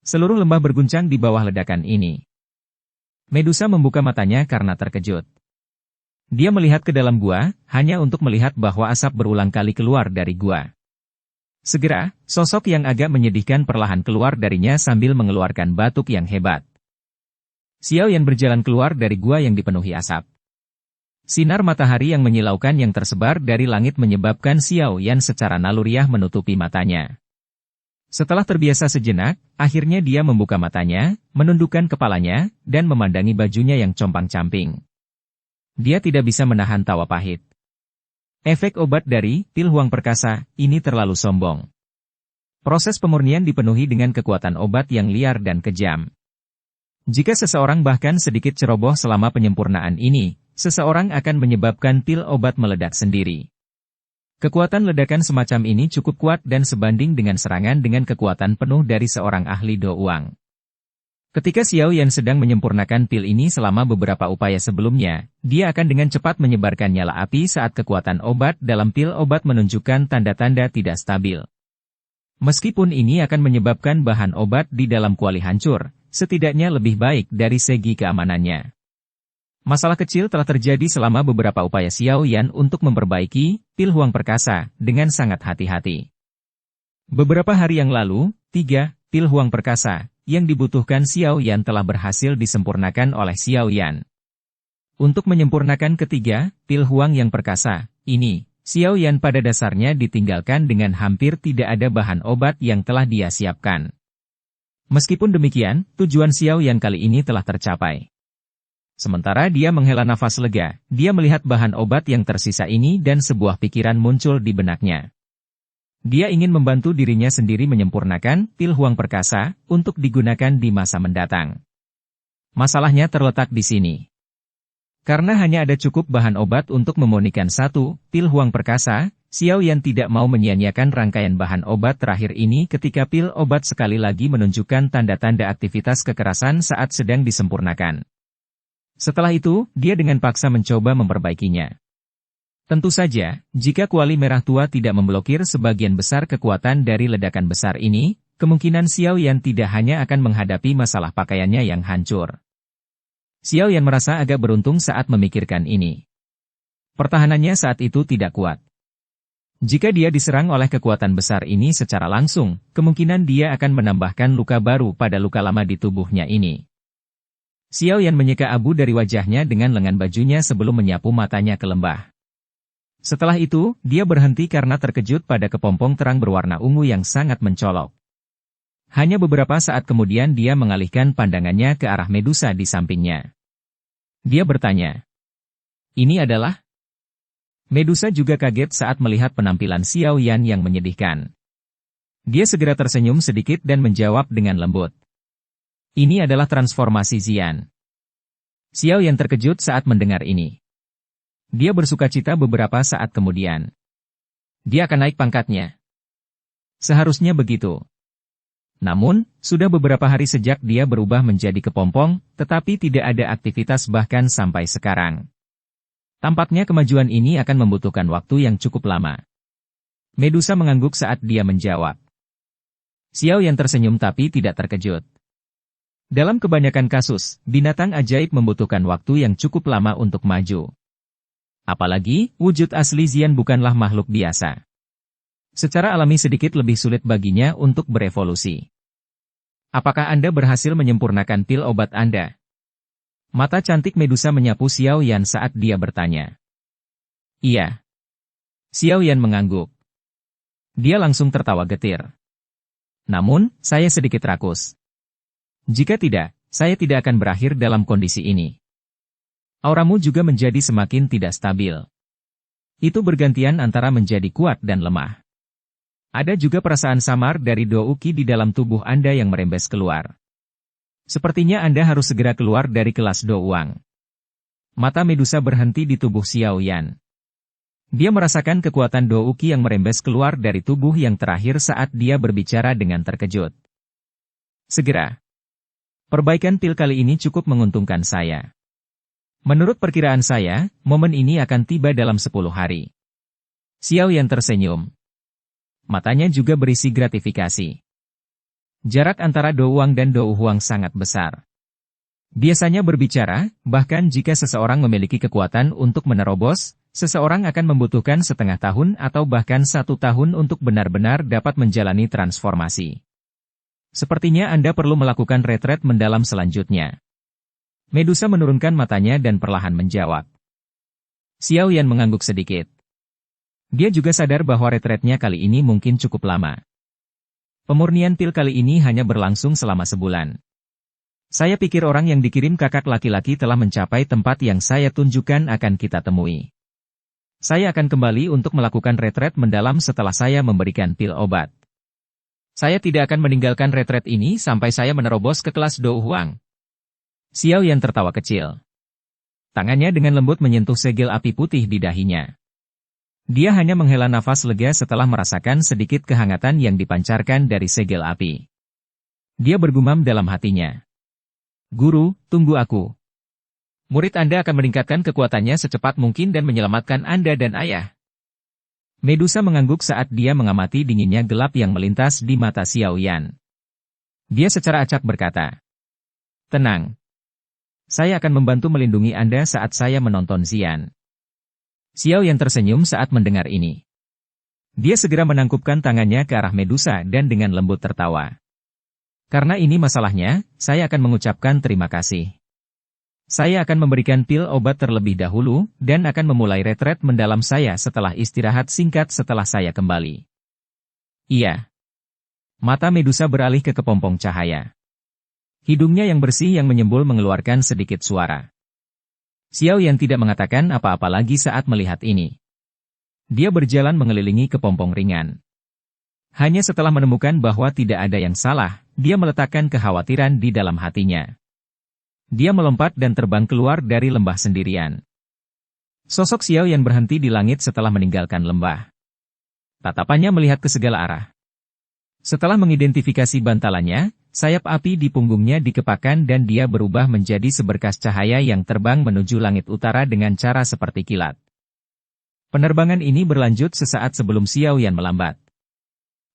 Seluruh lembah berguncang di bawah ledakan ini. Medusa membuka matanya karena terkejut. Dia melihat ke dalam gua, hanya untuk melihat bahwa asap berulang kali keluar dari gua. Segera, sosok yang agak menyedihkan perlahan keluar darinya sambil mengeluarkan batuk yang hebat. Xiao Yan berjalan keluar dari gua yang dipenuhi asap. Sinar matahari yang menyilaukan yang tersebar dari langit menyebabkan Xiao Yan secara naluriah menutupi matanya. Setelah terbiasa sejenak, akhirnya dia membuka matanya, menundukkan kepalanya, dan memandangi bajunya yang compang-camping. Dia tidak bisa menahan tawa pahit. Efek obat dari pil Huang Perkasa ini terlalu sombong. Proses pemurnian dipenuhi dengan kekuatan obat yang liar dan kejam. Jika seseorang bahkan sedikit ceroboh selama penyempurnaan ini, seseorang akan menyebabkan pil obat meledak sendiri. Kekuatan ledakan semacam ini cukup kuat dan sebanding dengan serangan dengan kekuatan penuh dari seorang ahli Do Uang. Ketika Xiao Yan sedang menyempurnakan pil ini selama beberapa upaya sebelumnya, dia akan dengan cepat menyebarkan nyala api saat kekuatan obat dalam pil obat menunjukkan tanda-tanda tidak stabil. Meskipun ini akan menyebabkan bahan obat di dalam kuali hancur, setidaknya lebih baik dari segi keamanannya. Masalah kecil telah terjadi selama beberapa upaya Xiao Yan untuk memperbaiki pil Huang Perkasa dengan sangat hati-hati. Beberapa hari yang lalu, 3 pil Huang Perkasa yang dibutuhkan Xiao Yan telah berhasil disempurnakan oleh Xiao Yan. Untuk menyempurnakan ketiga pil Huang yang perkasa ini, Xiao Yan pada dasarnya ditinggalkan dengan hampir tidak ada bahan obat yang telah dia siapkan. Meskipun demikian, tujuan Xiao Yan kali ini telah tercapai. Sementara dia menghela nafas lega, dia melihat bahan obat yang tersisa ini dan sebuah pikiran muncul di benaknya. Dia ingin membantu dirinya sendiri menyempurnakan pil Huang Perkasa untuk digunakan di masa mendatang. Masalahnya terletak di sini. Karena hanya ada cukup bahan obat untuk memurnikan 1 pil Huang Perkasa, Xiao Yan tidak mau menyia-nyiakan rangkaian bahan obat terakhir ini ketika pil obat sekali lagi menunjukkan tanda-tanda aktivitas kekerasan saat sedang disempurnakan. Setelah itu, dia dengan paksa mencoba memperbaikinya. Tentu saja, jika kuali merah tua tidak memblokir sebagian besar kekuatan dari ledakan besar ini, kemungkinan Xiao Yan tidak hanya akan menghadapi masalah pakaiannya yang hancur. Xiao Yan merasa agak beruntung saat memikirkan ini. Pertahanannya saat itu tidak kuat. Jika dia diserang oleh kekuatan besar ini secara langsung, kemungkinan dia akan menambahkan luka baru pada luka lama di tubuhnya ini. Xiao Yan menyeka abu dari wajahnya dengan lengan bajunya sebelum menyapu matanya ke lembah. Setelah itu, dia berhenti karena terkejut pada kepompong terang berwarna ungu yang sangat mencolok. Hanya beberapa saat kemudian dia mengalihkan pandangannya ke arah Medusa di sampingnya. Dia bertanya, "Ini adalah?" Medusa juga kaget saat melihat penampilan Xiao Yan yang menyedihkan. Dia segera tersenyum sedikit dan menjawab dengan lembut. "Ini adalah transformasi Xian." Xiao Yan terkejut saat mendengar ini. Dia bersukacita beberapa saat kemudian. Dia akan naik pangkatnya. Seharusnya begitu. Namun, sudah beberapa hari sejak dia berubah menjadi kepompong, tetapi tidak ada aktivitas bahkan sampai sekarang. Tampaknya kemajuan ini akan membutuhkan waktu yang cukup lama. Medusa mengangguk saat dia menjawab. Xiao Yan tersenyum tapi tidak terkejut. Dalam kebanyakan kasus, binatang ajaib membutuhkan waktu yang cukup lama untuk maju. Apalagi, wujud asli Xian bukanlah makhluk biasa. Secara alami sedikit lebih sulit baginya untuk berevolusi. Apakah Anda berhasil menyempurnakan pil obat Anda? Mata cantik Medusa menyapu Xiao Yan saat dia bertanya. Iya. Xiao Yan mengangguk. Dia langsung tertawa getir. Namun, saya sedikit rakus. Jika tidak, saya tidak akan berakhir dalam kondisi ini. Auramu juga menjadi semakin tidak stabil. Itu bergantian antara menjadi kuat dan lemah. Ada juga perasaan samar dari Douki di dalam tubuh Anda yang merembes keluar. Sepertinya Anda harus segera keluar dari kelas Douang. Mata Medusa berhenti di tubuh Xiao Yan. Dia merasakan kekuatan Douki yang merembes keluar dari tubuh yang terakhir saat dia berbicara dengan terkejut. Segera. Perbaikan pil kali ini cukup menguntungkan saya. Menurut perkiraan saya, momen ini akan tiba dalam 10 hari. Xiao Yan tersenyum. Matanya juga berisi gratifikasi. Jarak antara Douang dan Douhuang sangat besar. Biasanya berbicara, bahkan jika seseorang memiliki kekuatan untuk menerobos, seseorang akan membutuhkan setengah tahun atau bahkan 1 tahun untuk benar-benar dapat menjalani transformasi. Sepertinya Anda perlu melakukan retret mendalam selanjutnya. Medusa menurunkan matanya dan perlahan menjawab. Xiao Yan mengangguk sedikit. Dia juga sadar bahwa retretnya kali ini mungkin cukup lama. Pemurnian pil kali ini hanya berlangsung selama sebulan. Saya pikir orang yang dikirim kakak laki-laki telah mencapai tempat yang saya tunjukkan akan kita temui. Saya akan kembali untuk melakukan retret mendalam setelah saya memberikan pil obat. Saya tidak akan meninggalkan retret ini sampai saya menerobos ke kelas Douhuang. Xiao Yan tertawa kecil. Tangannya dengan lembut menyentuh segel api putih di dahinya. Dia hanya menghela nafas lega setelah merasakan sedikit kehangatan yang dipancarkan dari segel api. Dia bergumam dalam hatinya. Guru, tunggu aku. Murid Anda akan meningkatkan kekuatannya secepat mungkin dan menyelamatkan Anda dan ayah. Medusa mengangguk saat dia mengamati dinginnya gelap yang melintas di mata Xiao Yan. Dia secara acak berkata, "Tenang. Saya akan membantu melindungi Anda saat saya menonton Xian." Xiao Yan tersenyum saat mendengar ini. Dia segera menangkupkan tangannya ke arah Medusa dan dengan lembut tertawa. Karena ini masalahnya, saya akan mengucapkan terima kasih. Saya akan memberikan pil obat terlebih dahulu, dan akan memulai retret mendalam saya setelah istirahat singkat setelah saya kembali. Iya. Mata Medusa beralih ke kepompong cahaya. Hidungnya yang bersih yang menyembul mengeluarkan sedikit suara. Xiao Yan tidak mengatakan apa-apa lagi saat melihat ini. Dia berjalan mengelilingi kepompong ringan. Hanya setelah menemukan bahwa tidak ada yang salah, dia meletakkan kekhawatiran di dalam hatinya. Dia melompat dan terbang keluar dari lembah sendirian. Sosok Xiao Yan berhenti di langit setelah meninggalkan lembah. Tatapannya melihat ke segala arah. Setelah mengidentifikasi bantalannya, sayap api di punggungnya dikepakkan dan dia berubah menjadi seberkas cahaya yang terbang menuju langit utara dengan cara seperti kilat. Penerbangan ini berlanjut sesaat sebelum Xiao Yan melambat.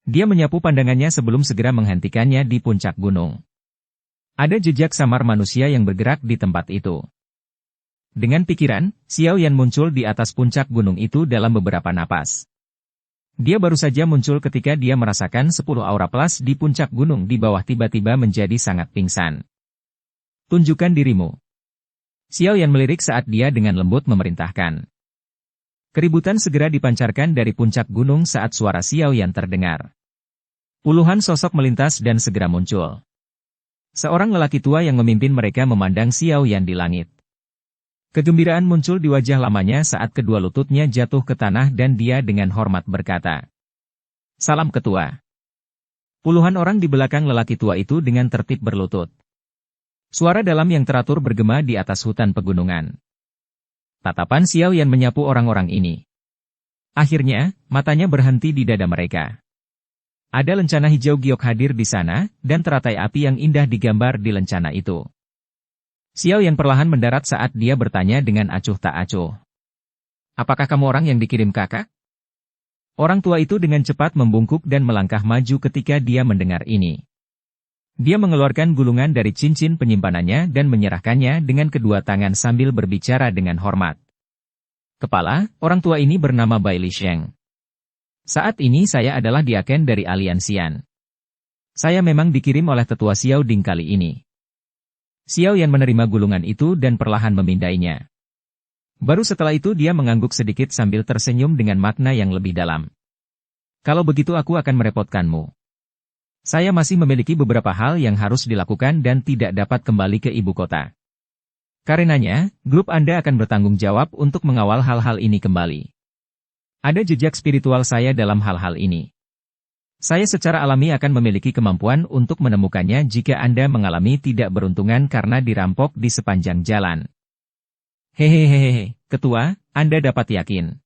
Dia menyapu pandangannya sebelum segera menghentikannya di puncak gunung. Ada jejak samar manusia yang bergerak di tempat itu. Dengan pikiran, Xiao Yan muncul di atas puncak gunung itu dalam beberapa napas. Dia baru saja muncul ketika dia merasakan 10 aura plus di puncak gunung di bawah tiba-tiba menjadi sangat pingsan. Tunjukkan dirimu. Xiao Yan melirik saat dia dengan lembut memerintahkan. Keributan segera dipancarkan dari puncak gunung saat suara Xiao Yan terdengar. Puluhan sosok melintas dan segera muncul. Seorang lelaki tua yang memimpin mereka memandang Xiao Yan di langit. Kegembiraan muncul di wajah lamanya saat kedua lututnya jatuh ke tanah dan dia dengan hormat berkata, "Salam ketua." Puluhan orang di belakang lelaki tua itu dengan tertib berlutut. Suara dalam yang teratur bergema di atas hutan pegunungan. Tatapan Xiao Yan menyapu orang-orang ini. Akhirnya, matanya berhenti di dada mereka. Ada lencana hijau giok hadir di sana, dan teratai api yang indah digambar di lencana itu. Xiao Yan perlahan mendarat saat dia bertanya dengan acuh tak acuh. "Apakah kamu orang yang dikirim kakak?" Orang tua itu dengan cepat membungkuk dan melangkah maju ketika dia mendengar ini. Dia mengeluarkan gulungan dari cincin penyimpanannya dan menyerahkannya dengan kedua tangan sambil berbicara dengan hormat. "Kepala, orang tua ini bernama Bai Lisheng. Saat ini saya adalah diaken dari Aliansian. Saya memang dikirim oleh tetua Xiao Ding kali ini." Xiao Yan menerima gulungan itu dan perlahan memindainya. Baru setelah itu dia mengangguk sedikit sambil tersenyum dengan makna yang lebih dalam. "Kalau begitu aku akan merepotkanmu. Saya masih memiliki beberapa hal yang harus dilakukan dan tidak dapat kembali ke ibu kota. Karenanya, grup Anda akan bertanggung jawab untuk mengawal hal-hal ini kembali. Ada jejak spiritual saya dalam hal-hal ini. Saya secara alami akan memiliki kemampuan untuk menemukannya jika Anda mengalami tidak beruntungan karena dirampok di sepanjang jalan. Hehehehe, ketua, Anda dapat yakin.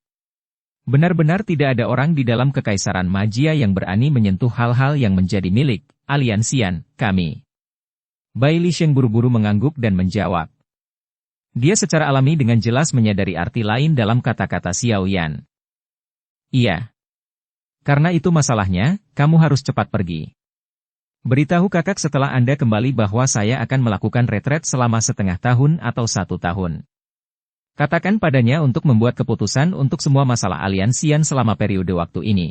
Benar-benar tidak ada orang di dalam kekaisaran magia yang berani menyentuh hal-hal yang menjadi milik aliansian kami. Bai Lisheng buru-buru mengangguk dan menjawab. Dia secara alami dengan jelas menyadari arti lain dalam kata-kata Xiao Yan. Iya. Karena itu masalahnya, kamu harus cepat pergi. Beritahu kakak setelah Anda kembali bahwa saya akan melakukan retret selama setengah tahun atau 1 tahun. Katakan padanya untuk membuat keputusan untuk semua masalah aliansian selama periode waktu ini.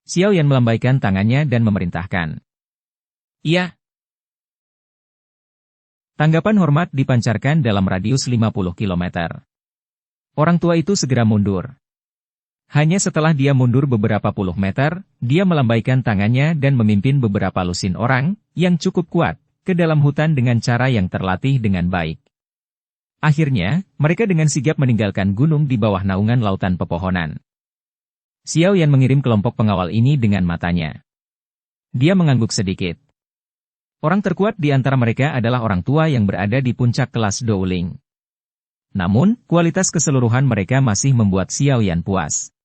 Xiao Yan melambaikan tangannya dan memerintahkan. Iya. Tanggapan hormat dipancarkan dalam radius 50 km. Orang tua itu segera mundur. Hanya setelah dia mundur beberapa puluh meter, dia melambaikan tangannya dan memimpin beberapa lusin orang, yang cukup kuat, ke dalam hutan dengan cara yang terlatih dengan baik. Akhirnya, mereka dengan sigap meninggalkan gunung di bawah naungan lautan pepohonan. Xiao Yan mengirim kelompok pengawal ini dengan matanya. Dia mengangguk sedikit. Orang terkuat di antara mereka adalah orang tua yang berada di puncak kelas Douling. Namun, kualitas keseluruhan mereka masih membuat Xiao Yan puas.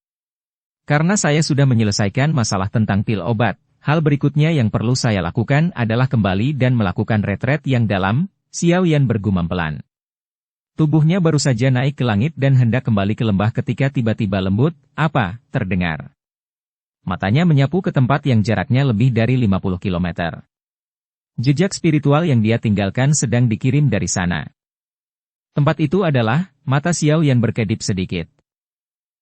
Karena saya sudah menyelesaikan masalah tentang pil obat, hal berikutnya yang perlu saya lakukan adalah kembali dan melakukan retret yang dalam, Xiao Yan bergumam pelan. Tubuhnya baru saja naik ke langit dan hendak kembali ke lembah ketika tiba-tiba lembut, apa, terdengar. Matanya menyapu ke tempat yang jaraknya lebih dari 50 km. Jejak spiritual yang dia tinggalkan sedang dikirim dari sana. Tempat itu adalah, mata Xiao Yan berkedip sedikit.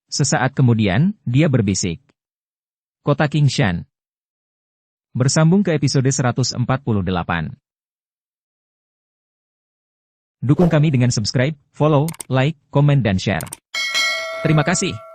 Sesaat kemudian, dia berbisik. Kota Qingshan. Bersambung ke episode 148. Dukung kami dengan subscribe, follow, like, komen dan share. Terima kasih.